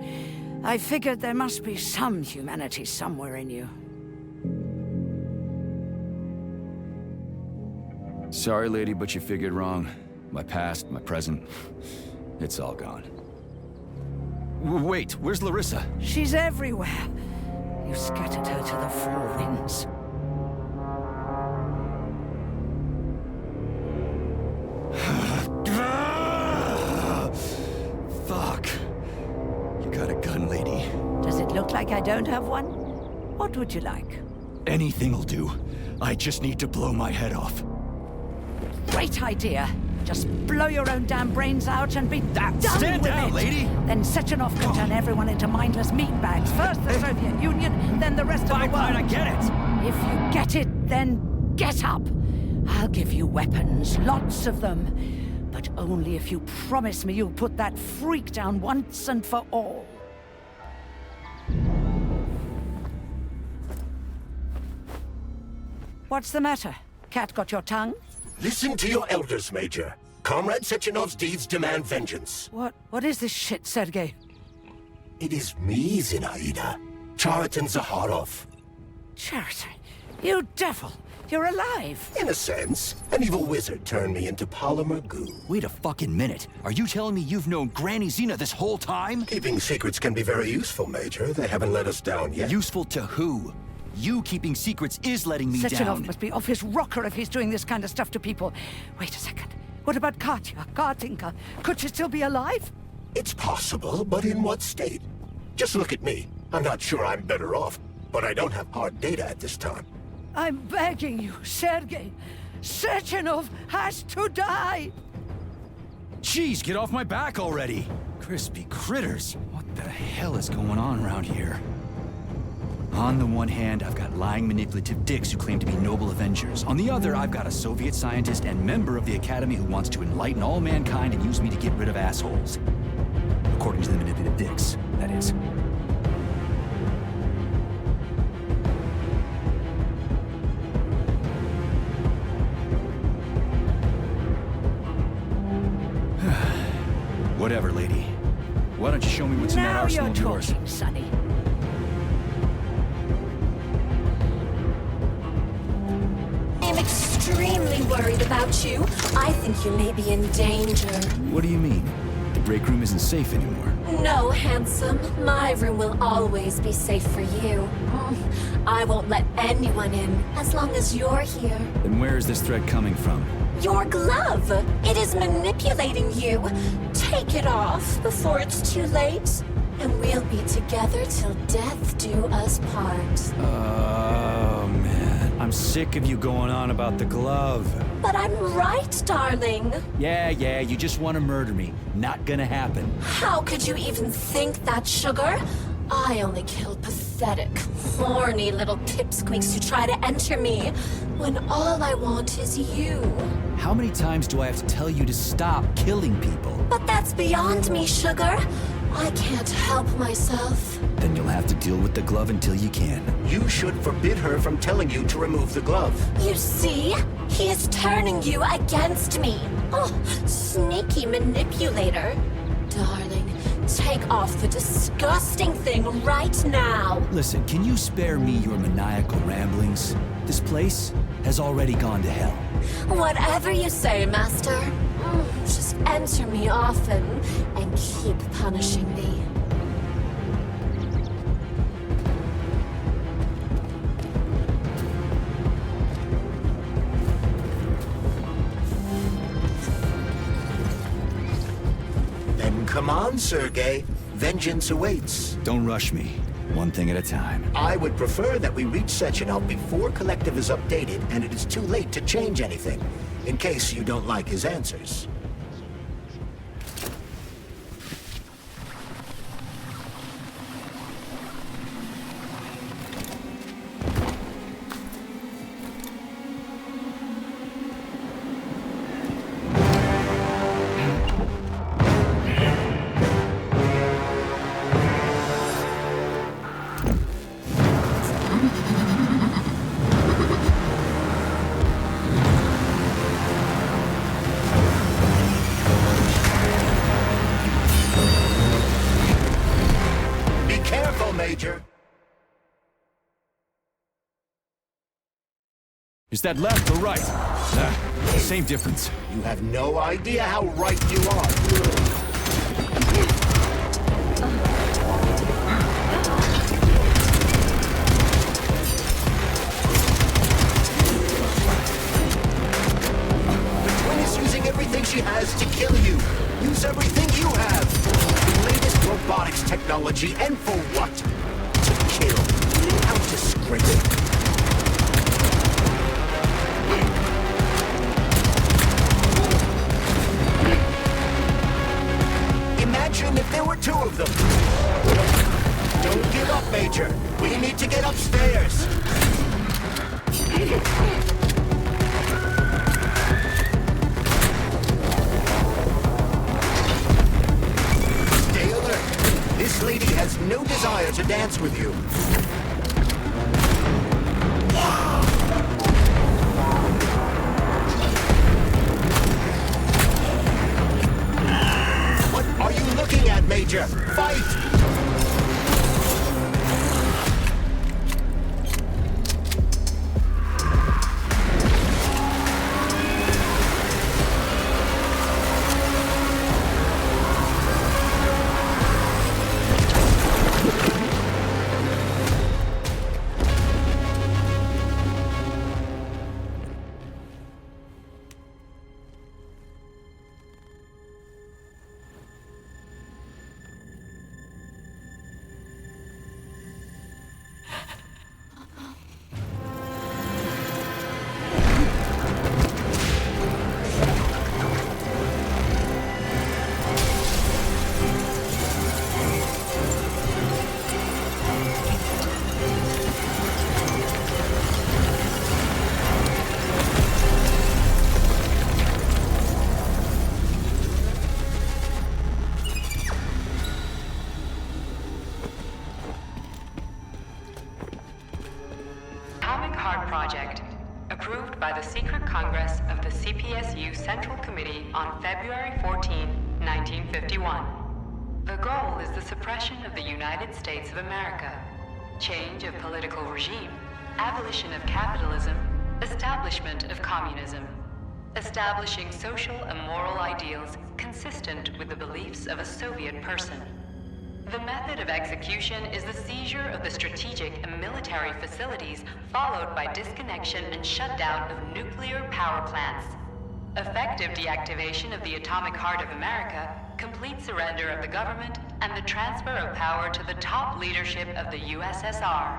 I figured there must be some humanity somewhere in you. Sorry, lady, but you figured wrong. My past, my present, it's all gone. Wait, where's Larissa? She's everywhere. You scattered her to the four winds. Fuck. You got a gun, lady. Does it look like I don't have one? What would you like? Anything'll do. I just need to blow my head off. Great idea. Just blow your own damn brains out and be done Stand with down, it. lady! Then Sechenov can turn everyone into mindless meatbags. First the Soviet Union, then the rest of the world. Fine, I get it! If you get it, then get up. I'll give you weapons, lots of them. But only if you promise me you'll put that freak down once and for all. What's the matter? Cat got your tongue? Listen to your elders, Major. Comrade Sechenov's deeds demand vengeance. What is this shit, Sergei? It is me, Zinaida. Chariton Zaharov. Chariton? You devil! You're alive! In a sense. An evil wizard turned me into polymer goo. Wait a fucking minute. Are you telling me you've known Granny Zena this whole time? Keeping secrets can be very useful, Major. They haven't let us down yet. Useful to who? You keeping secrets is letting me Sechenov down. must be off his rocker if he's doing this kind of stuff to people. Wait a second. What about Katya, Katinka? Could she still be alive? It's possible, but in what state? Just look at me. I'm not sure I'm better off, but I don't have hard data at this time. I'm begging you, Sergei. Sechenov has to die! Jeez, get off my back already! Crispy critters. What the hell is going on around here? On the one hand, I've got lying, manipulative dicks who claim to be noble avengers. On the other, I've got a Soviet scientist and member of the Academy who wants to enlighten all mankind and use me to get rid of assholes. According to the manipulative dicks, that is. Whatever, lady. Why don't you show me what's in that arsenal of yours? Now you're talking, Sonny. I'm extremely worried about you. I think you may be in danger. What do you mean? The break room isn't safe anymore. No, handsome. My room will always be safe for you. I won't let anyone in as long as you're here. Then where is this threat coming from? Your glove. It is manipulating you. Take it off before it's too late, and we'll be together till death do us part. Oh, man. I'm sick of you going on about the glove. But I'm right, darling. Yeah, you just want to murder me. Not gonna happen. How could you even think that, sugar? I only kill pathetic, horny little pipsqueaks who try to enter me, when all I want is you. How many times do I have to tell you to stop killing people? But that's beyond me, sugar. I can't help myself. Then you'll have to deal with the glove until you can. You should forbid her from telling you to remove the glove. You see? He is turning you against me. Oh, sneaky manipulator. Darling, take off the disgusting thing right now. Listen, can you spare me your maniacal ramblings? This place has already gone to hell. Whatever you say, Master. Just enter me often and keep punishing me. Then come on, Sergei. Vengeance awaits. Don't rush me. One thing at a time. I would prefer that we reach Sechenov before Collective is updated and it is too late to change anything, in case you don't like his answers. Major. Is that left or right? Same difference. You have no idea how right you are. Gwen is using everything she has to kill you. Use everything you have. The latest robotics technology, and for what? To kill. How disgraceful. Imagine if there were two of them. Don't give up, Major. We need to get upstairs. Stay alert. This lady has no desire to dance with you. What are you looking at, Major? Fight! Project, approved by the Secret Congress of the CPSU Central Committee on February 14, 1951. The goal is the suppression of the United States of America, change of political regime, abolition of capitalism, establishment of communism, establishing social and moral ideals consistent with the beliefs of a Soviet person. The method of execution is the seizure of the strategic and military facilities, followed by disconnection and shutdown of nuclear power plants. Effective deactivation of the atomic heart of America, complete surrender of the government, and the transfer of power to the top leadership of the USSR.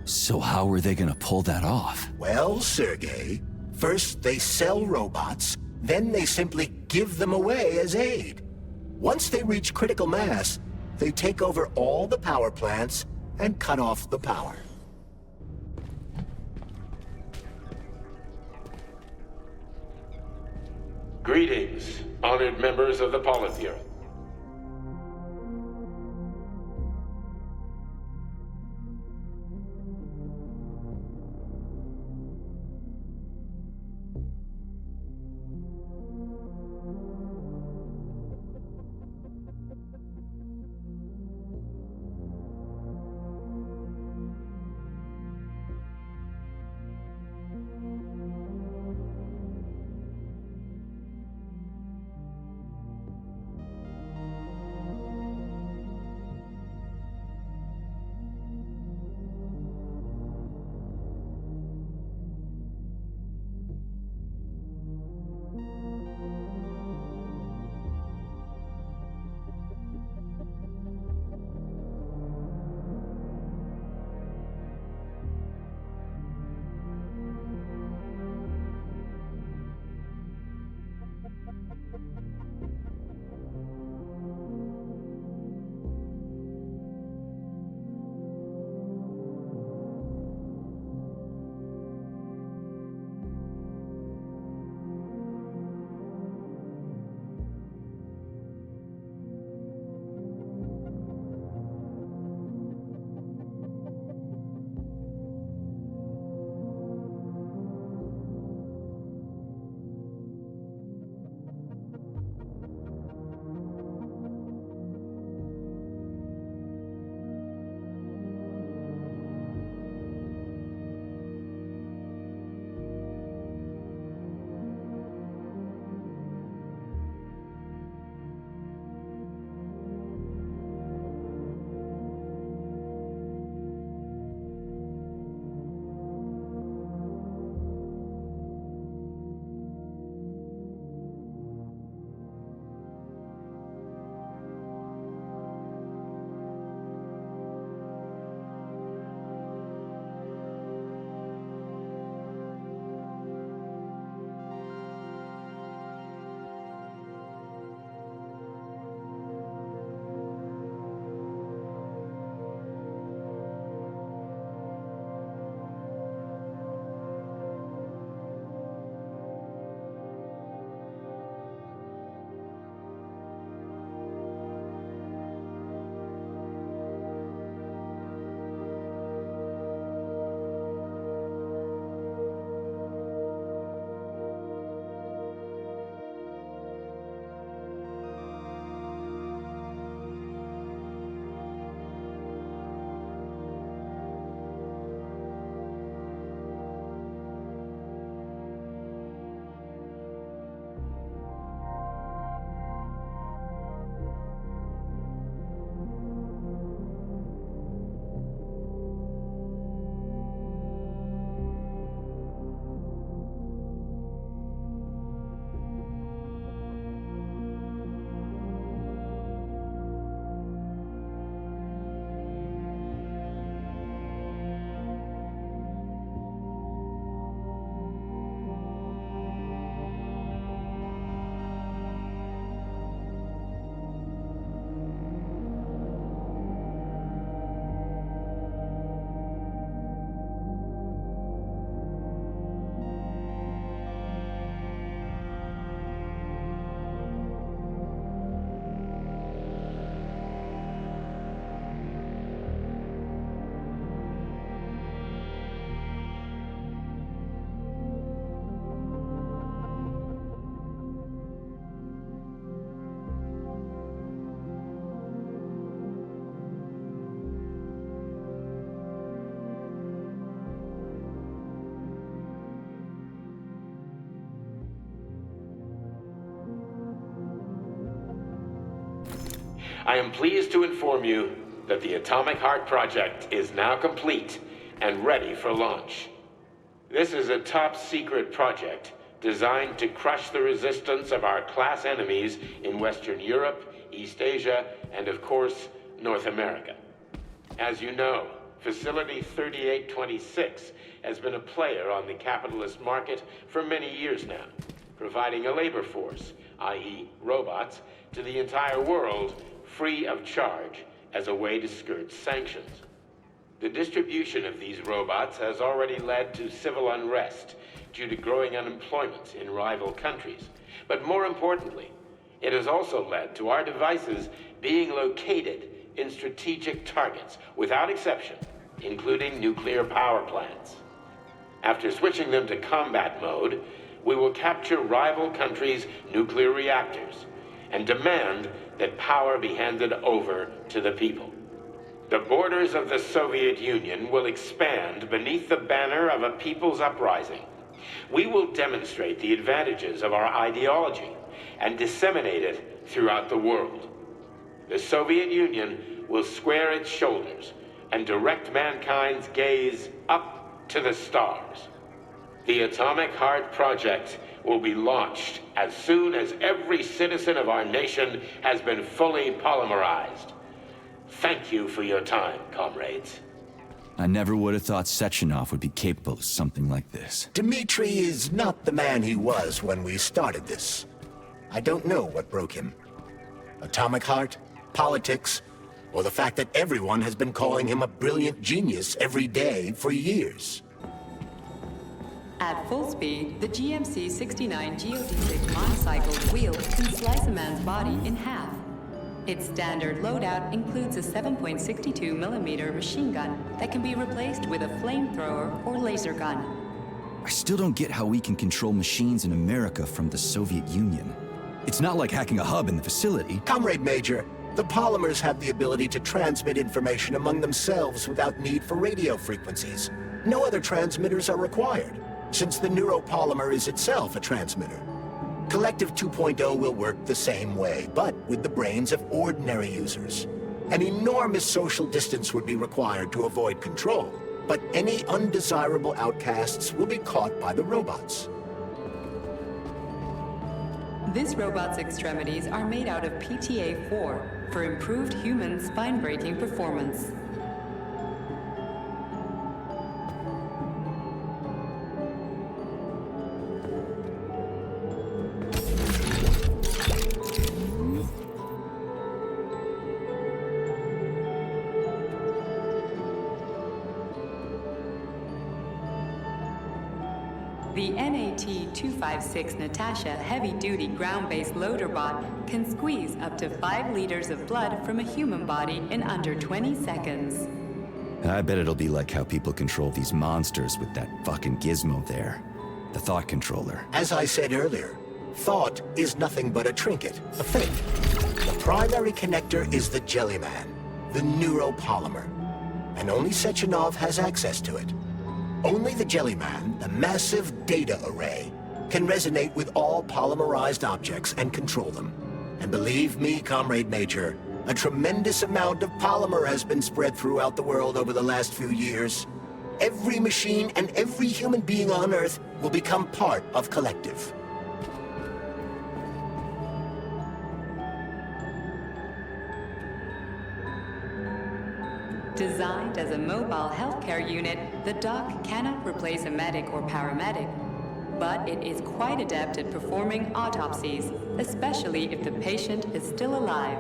So how are they gonna pull that off? Well, Sergei, first they sell robots, then they simply give them away as aid. Once they reach critical mass, they take over all the power plants and cut off the power. Greetings, honored members of the Politburo. I am pleased to inform you that the Atomic Heart Project is now complete and ready for launch. This is a top-secret project designed to crush the resistance of our class enemies in Western Europe, East Asia, and of course, North America. As you know, Facility 3826 has been a player on the capitalist market for many years now, providing a labor force, i.e. robots, to the entire world free of charge as a way to skirt sanctions. The distribution of these robots has already led to civil unrest due to growing unemployment in rival countries. But more importantly, it has also led to our devices being located in strategic targets, without exception, including nuclear power plants. After switching them to combat mode, we will capture rival countries' nuclear reactors and demand that power be handed over to the people. The borders of the Soviet Union will expand beneath the banner of a people's uprising. We will demonstrate the advantages of our ideology and disseminate it throughout the world. The Soviet Union will square its shoulders and direct mankind's gaze up to the stars. The Atomic Heart Project will be launched as soon as every citizen of our nation has been fully polymerized. Thank you for your time, comrades. I never would have thought Sechenov would be capable of something like this. Dmitri is not the man he was when we started this. I don't know what broke him. Atomic Heart, politics, or the fact that everyone has been calling him a brilliant genius every day for years. At full speed, the GMC-69 geodesic monocycle wheel can slice a man's body in half. Its standard loadout includes a 7.62mm machine gun that can be replaced with a flamethrower or laser gun. I still don't get how we can control machines in America from the Soviet Union. It's not like hacking a hub in the facility. Comrade Major, the polymers have the ability to transmit information among themselves without need for radio frequencies. No other transmitters are required, since the neuropolymer is itself a transmitter. Collective 2.0 will work the same way, but with the brains of ordinary users. An enormous social distance would be required to avoid control, but any undesirable outcasts will be caught by the robots. This robot's extremities are made out of PTA-4 for improved human spine-breaking performance. The NAT-256 Natasha heavy-duty ground-based loader bot can squeeze up to 5 liters of blood from a human body in under 20 seconds. I bet it'll be like how people control these monsters with that fucking gizmo there. The thought controller. As I said earlier, thought is nothing but a trinket, a fake. The primary connector is the Jellyman, the neuropolymer, and only Sechenov has access to it. Only the Jellyman, the massive data array, can resonate with all polymerized objects and control them. And believe me, Comrade Major, a tremendous amount of polymer has been spread throughout the world over the last few years. Every machine and every human being on Earth will become part of Collective. Designed as a mobile healthcare unit, the dock cannot replace a medic or paramedic, but it is quite adept at performing autopsies, especially if the patient is still alive.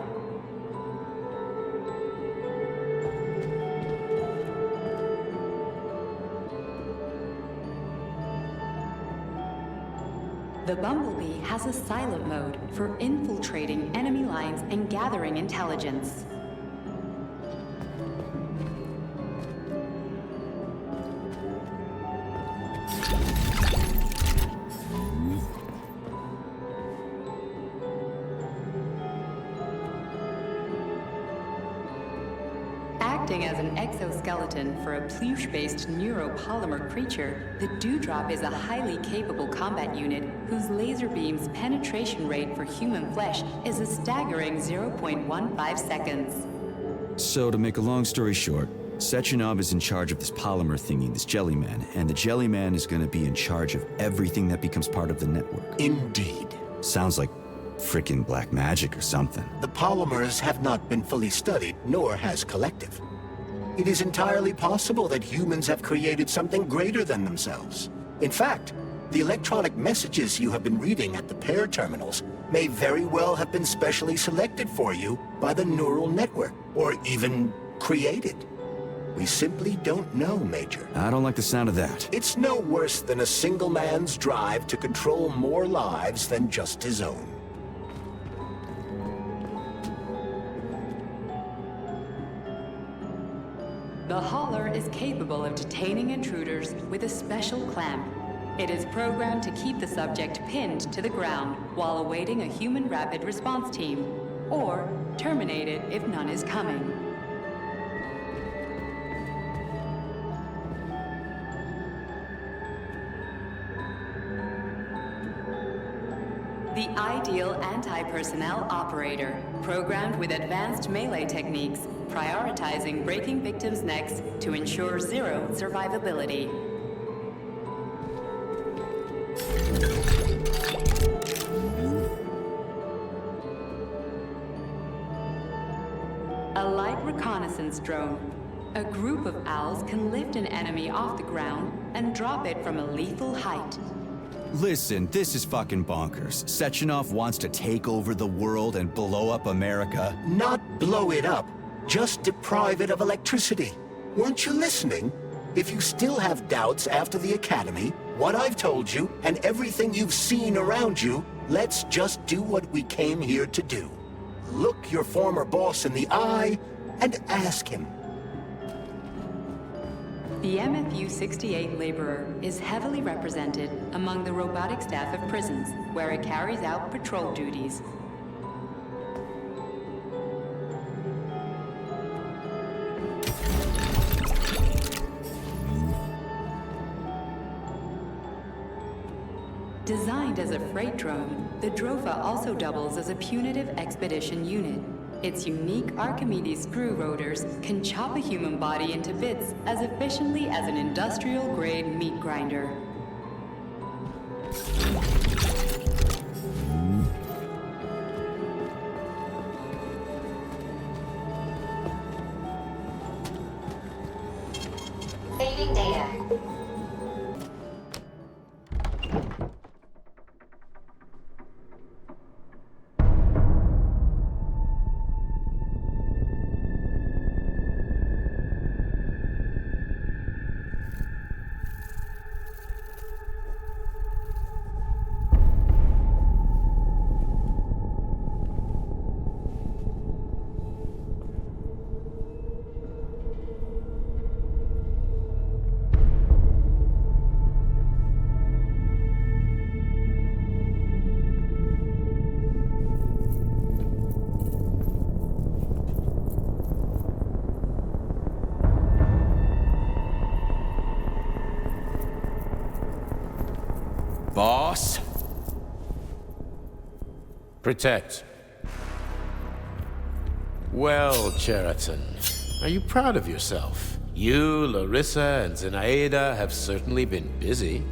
The Bumblebee has a silent mode for infiltrating enemy lines and gathering intelligence. Acting as an exoskeleton for a pluche-based neuropolymer creature, the Dewdrop is a highly capable combat unit whose laser beam's penetration rate for human flesh is a staggering 0.15 seconds. So, to make a long story short, Sechenov is in charge of this polymer thingy, this Jellyman, and the Jellyman is gonna be in charge of everything that becomes part of the network. Indeed. Sounds like frickin' black magic or something. The polymers have not been fully studied, nor has Collective. It is entirely possible that humans have created something greater than themselves. In fact, the electronic messages you have been reading at the pair terminals may very well have been specially selected for you by the neural network, or even created. We simply don't know, Major. I don't like the sound of that. It's no worse than a single man's drive to control more lives than just his own. The Hauler is capable of detaining intruders with a special clamp. It is programmed to keep the subject pinned to the ground while awaiting a human rapid response team, or terminated if none is coming. The ideal anti-personnel operator, programmed with advanced melee techniques, prioritizing breaking victims' necks to ensure zero survivability. A light reconnaissance drone. A group of owls can lift an enemy off the ground and drop it from a lethal height. Listen, this is fucking bonkers. Sechenov wants to take over the world and blow up America. Not blow it up, just deprive it of electricity. Weren't you listening? If you still have doubts after the Academy, what I've told you, and everything you've seen around you, let's just do what we came here to do. Look your former boss in the eye and ask him. The MFU-68 Laborer is heavily represented among the robotic staff of prisons, where it carries out patrol duties. Designed as a freight drone, the Drofa also doubles as a punitive expedition unit. Its unique Archimedes screw rotors can chop a human body into bits as efficiently as an industrial-grade meat grinder. Saving data. Boss? Protect. Well, Cheriton, are you proud of yourself? You, Larissa, and Zenaida have certainly been busy.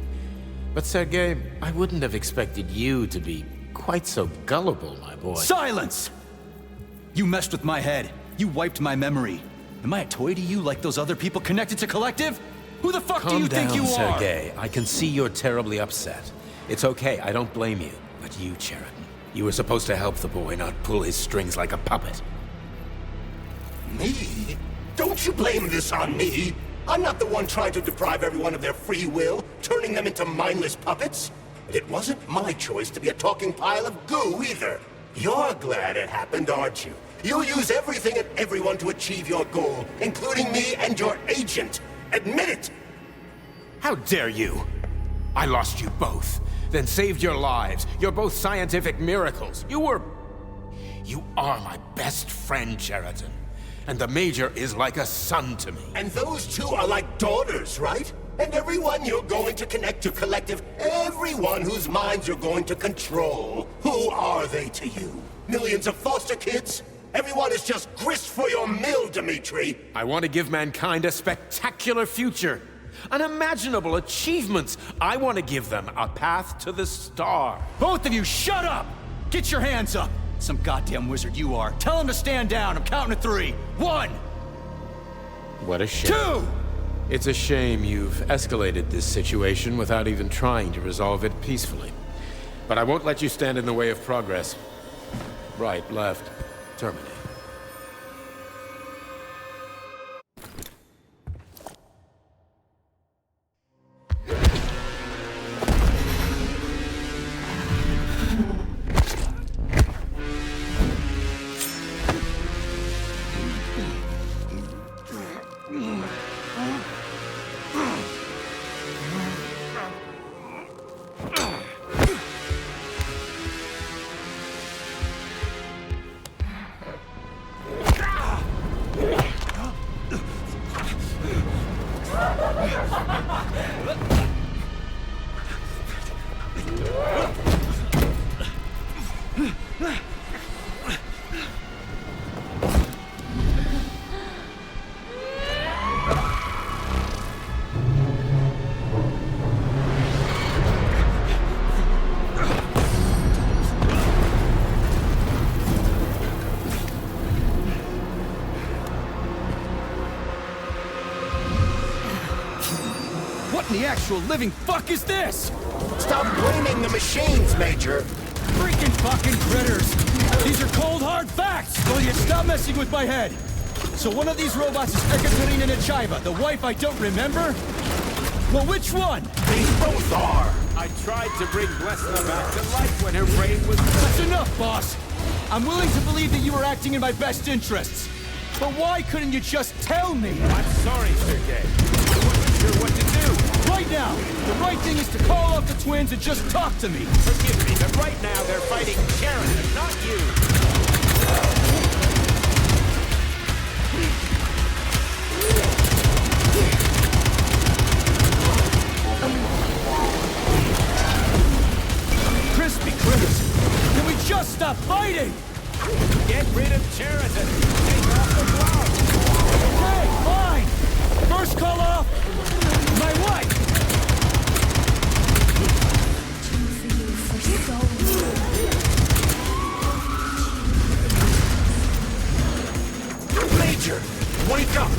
But Sergei, I wouldn't have expected you to be quite so gullible, my boy. Silence! You messed with my head. You wiped my memory. Am I a toy to you like those other people connected to Collective? Who the fuck do you think you are? Calm down, Sergei. I can see you're terribly upset. It's okay, I don't blame you. But you, Cheriton, you were supposed to help the boy, not pull his strings like a puppet. Me? Don't you blame this on me? I'm not the one trying to deprive everyone of their free will, turning them into mindless puppets. And it wasn't my choice to be a talking pile of goo, either. You're glad it happened, aren't you? You'll use everything and everyone to achieve your goal, including me and your agent. Admit it! How dare you? I lost you both, then saved your lives. You're both scientific miracles. You are my best friend, Cheriton. And the Major is like a son to me. And those two are like daughters, right? And everyone you're going to connect to Collective, everyone whose minds you're going to control, who are they to you? Millions of foster kids? Everyone is just grist for your mill, Dimitri. I want to give mankind a spectacular future. Unimaginable achievements. I want to give them a path to the star. Both of you, shut up! Get your hands up! Some goddamn wizard you are. Tell him to stand down. I'm counting to 3. 1! What a shame. 2! It's a shame you've escalated this situation without even trying to resolve it peacefully. But I won't let you stand in the way of progress. Right, left, terminate. The actual living fuck is this? Stop blaming the machines, Major. Freaking fucking critters. These are cold, hard facts. Will you stop messing with my head? So one of these robots is Ekaterina Nechaeva, the wife I don't remember? Well, which one? These both are. I tried to bring Blesna back to life when her brain was... That's enough, boss. I'm willing to believe that you were acting in my best interests. But why couldn't you just tell me? I'm sorry, Sergei. I wasn't sure what to do. Right now, the right thing is to call up the twins and just talk to me. Forgive me, but right now they're fighting Karen, not you. Crispy critters, can we just stop fighting? Get rid of Cheriton. Take off the glove. Okay, fine. First call off, my wife. Major, wake up!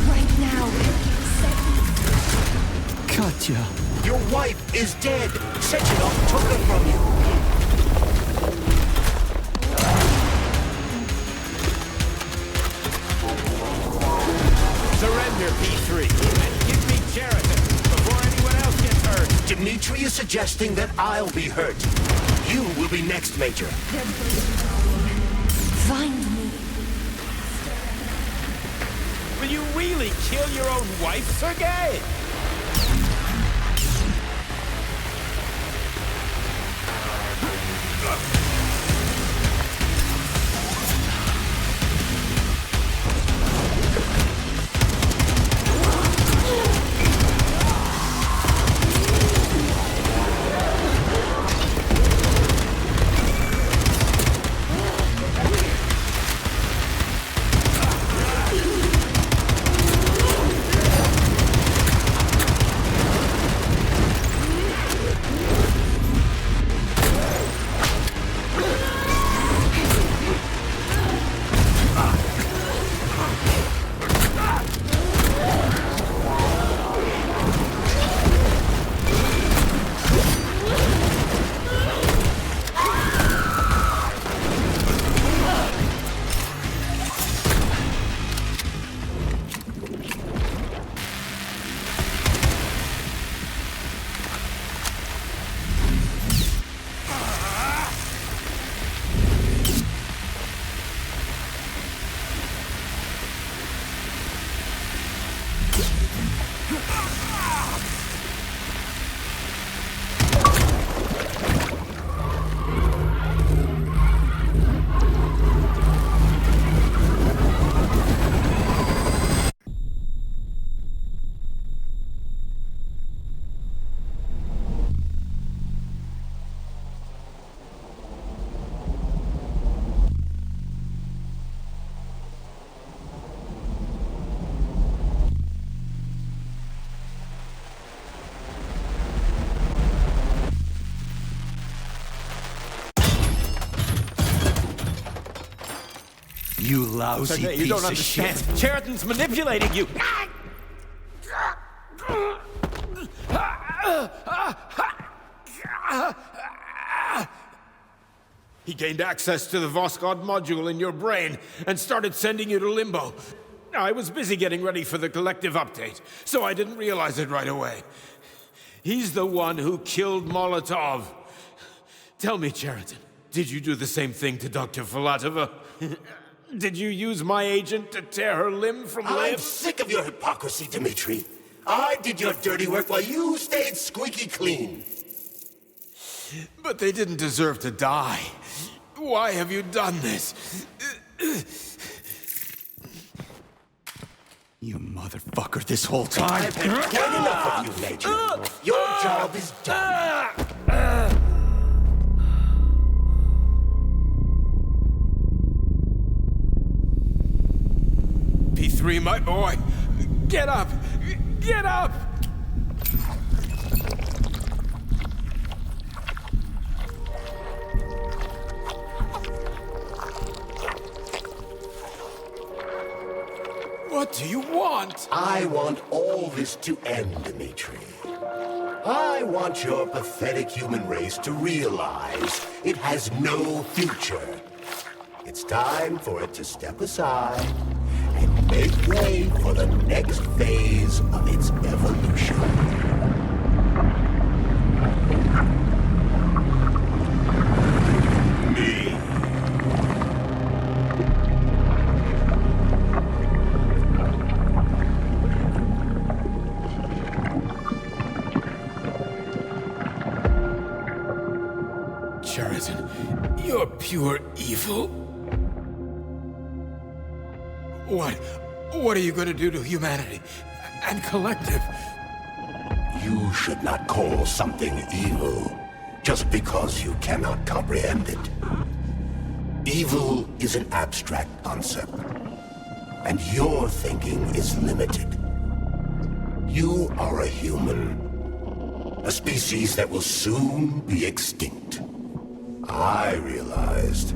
Right now. Katya. Your wife is dead. Sechenov took her from you. Surrender, P3, and give me Cheriton before anyone else gets hurt. Dimitri is suggesting that I'll be hurt. You will be next, Major. Find me. Will you really kill your own wife, Sergei? You lousy Okay, you piece don't of understand. shit. Cheriton's manipulating you. He gained access to the Voskhod module in your brain and started sending you to Limbo. I was busy getting ready for the collective update, so I didn't realize it right away. He's the one who killed Molotov. Tell me, Cheriton, did you do the same thing to Dr. Filatova? Did you use my agent to tear her limb from limb? I'm sick of your hypocrisy, Dmitri. I did your dirty work while you stayed squeaky clean. But they didn't deserve to die. Why have you done this? You motherfucker, this whole time. I've had quite enough of you, Major. Your job is done. P3, my boy. Get up! Get up! What do you want? I want all this to end, Dmitri. I want your pathetic human race to realize it has no future. It's time for it to step aside and make way for the next phase of its evolution. Me. Cheriton, you're pure evil. What are you going to do to humanity and collective? You should not call something evil just because you cannot comprehend it. Evil is an abstract concept, and your thinking is limited. You are a human, a species that will soon be extinct. I realized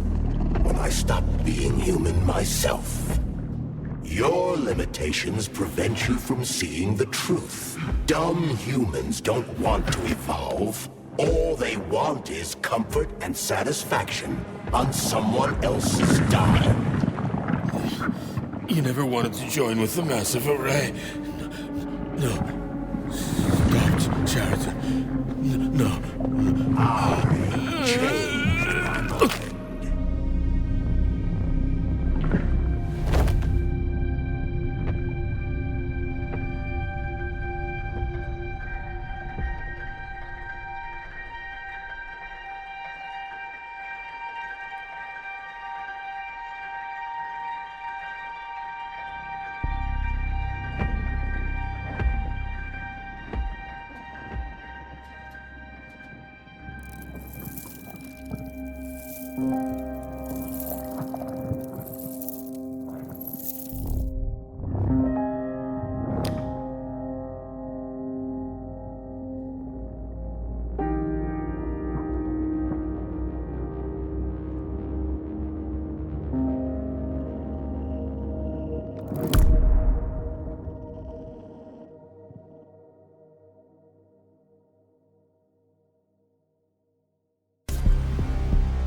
when I stopped being human myself. Your limitations prevent you from seeing the truth. Dumb humans don't want to evolve. All they want is comfort and satisfaction on someone else's dime. You never wanted to join with the massive array. No. Stop, Cheriton. No. I changed.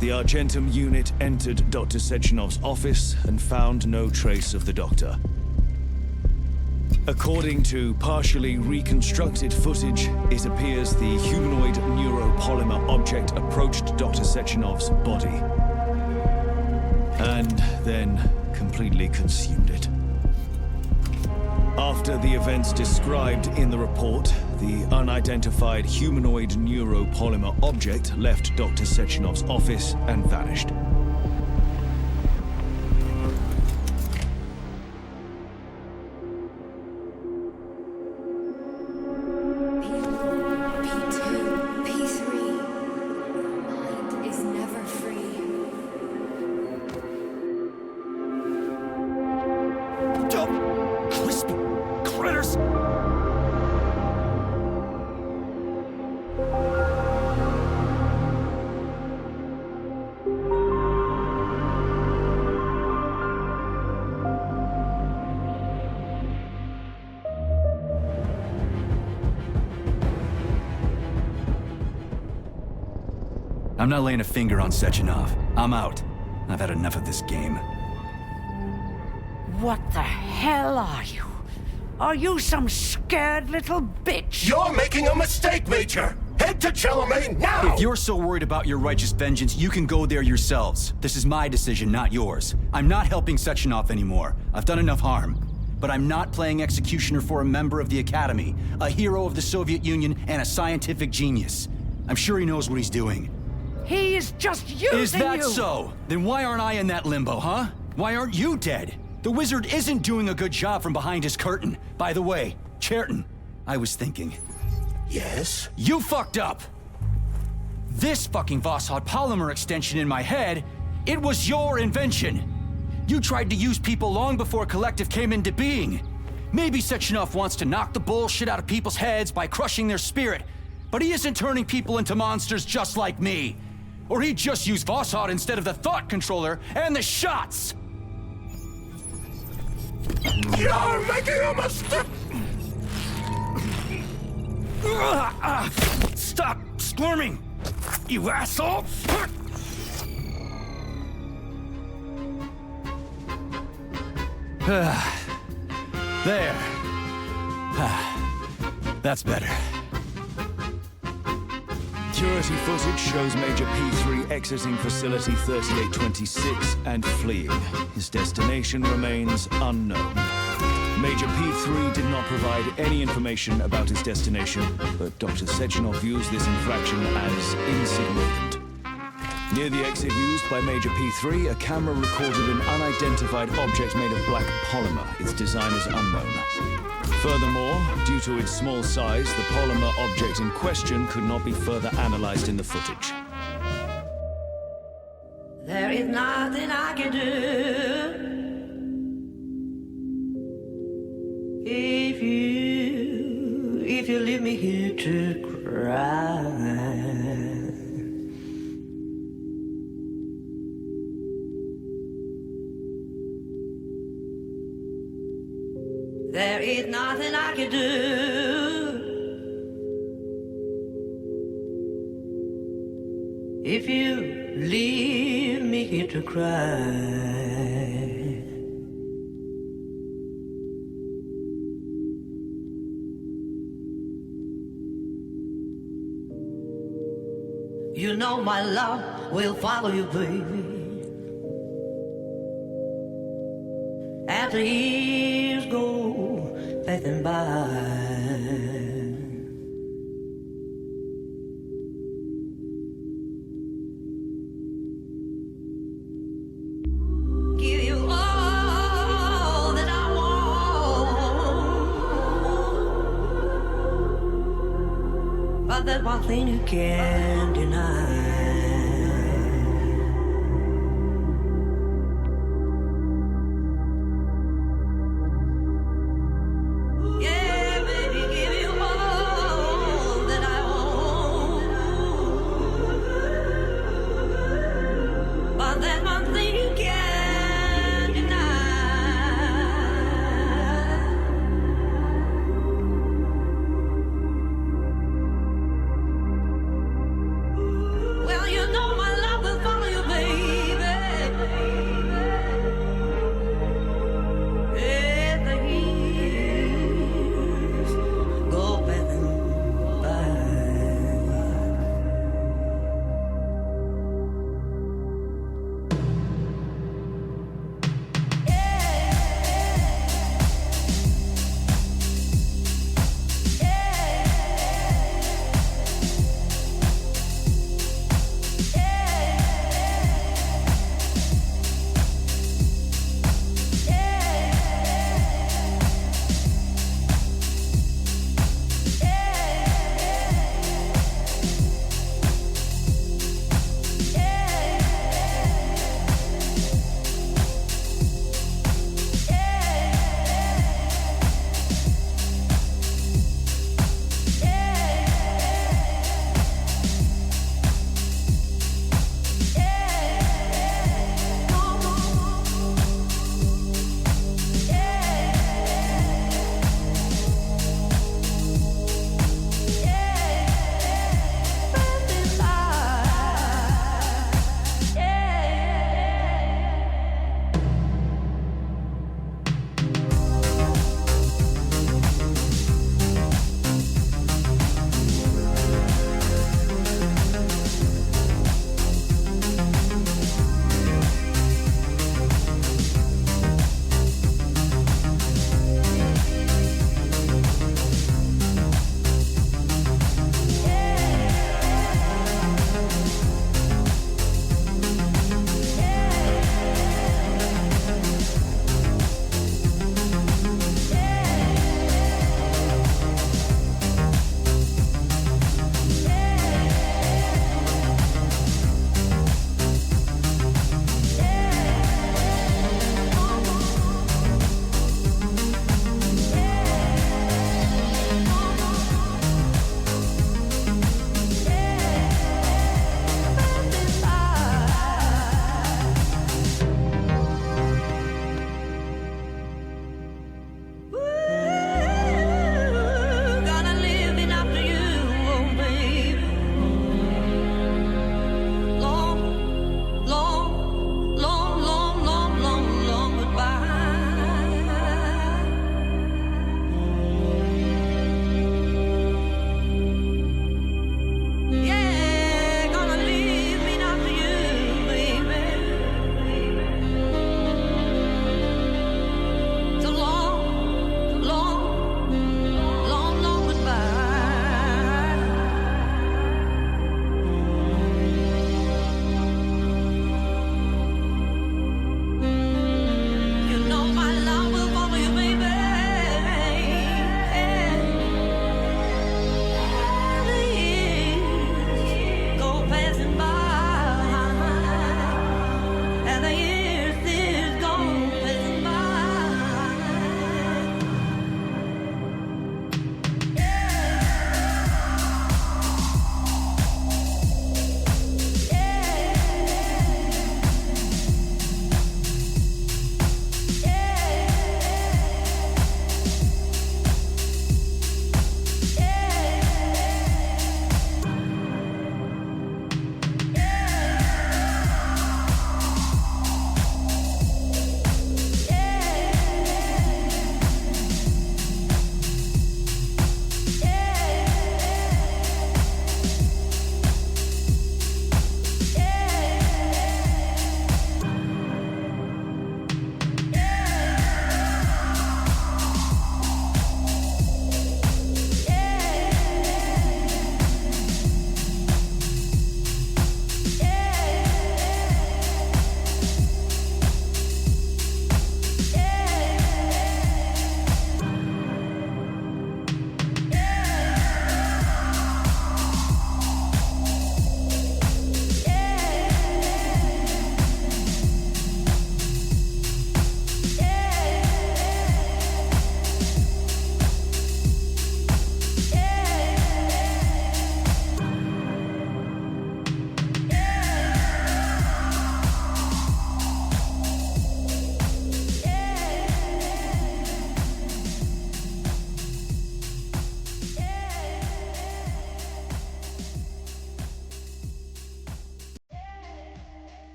The Argentum unit entered Dr. Sechenov's office and found no trace of the doctor. According to partially reconstructed footage, it appears the humanoid neuropolymer object approached Dr. Sechenov's body and then completely consumed it. After the events described in the report, the unidentified humanoid neuropolymer object left Dr. Sechenov's office and vanished. I'm not laying a finger on Sechenov. I'm out. I've had enough of this game. What the hell are you? Are you some scared little bitch? You're making a mistake, Major! Head to Chalamet now! If you're so worried about your righteous vengeance, you can go there yourselves. This is my decision, not yours. I'm not helping Sechenov anymore. I've done enough harm. But I'm not playing executioner for a member of the Academy, a hero of the Soviet Union, and a scientific genius. I'm sure he knows what he's doing. He is just using you! Is that so? Then why aren't I in that limbo, huh? Why aren't you dead? The wizard isn't doing a good job from behind his curtain. By the way, Cherton, I was thinking... Yes? You fucked up! This fucking Voskhod polymer extension in my head, it was your invention! You tried to use people long before Collective came into being. Maybe Sechenov wants to knock the bullshit out of people's heads by crushing their spirit, but he isn't turning people into monsters just like me. Or he'd just use Voskhod instead of the thought controller and the shots! You're making a mistake! Stop squirming, you asshole! There. That's better. Security footage shows Major P3 exiting Facility 3826 and fleeing. His destination remains unknown. Major P3 did not provide any information about his destination, but Dr. Sechenov views this infraction as insignificant. Near the exit used by Major P3, a camera recorded an unidentified object made of black polymer. Its design is unknown. Furthermore, due to its small size, the polymer object in question could not be further analyzed in the footage. There is nothing I can do if you leave me here to cry. There is nothing I can do if you leave me here to cry. You know my love will follow you, baby. As the years go passing by, give you all that I want, but there's one thing you can't deny.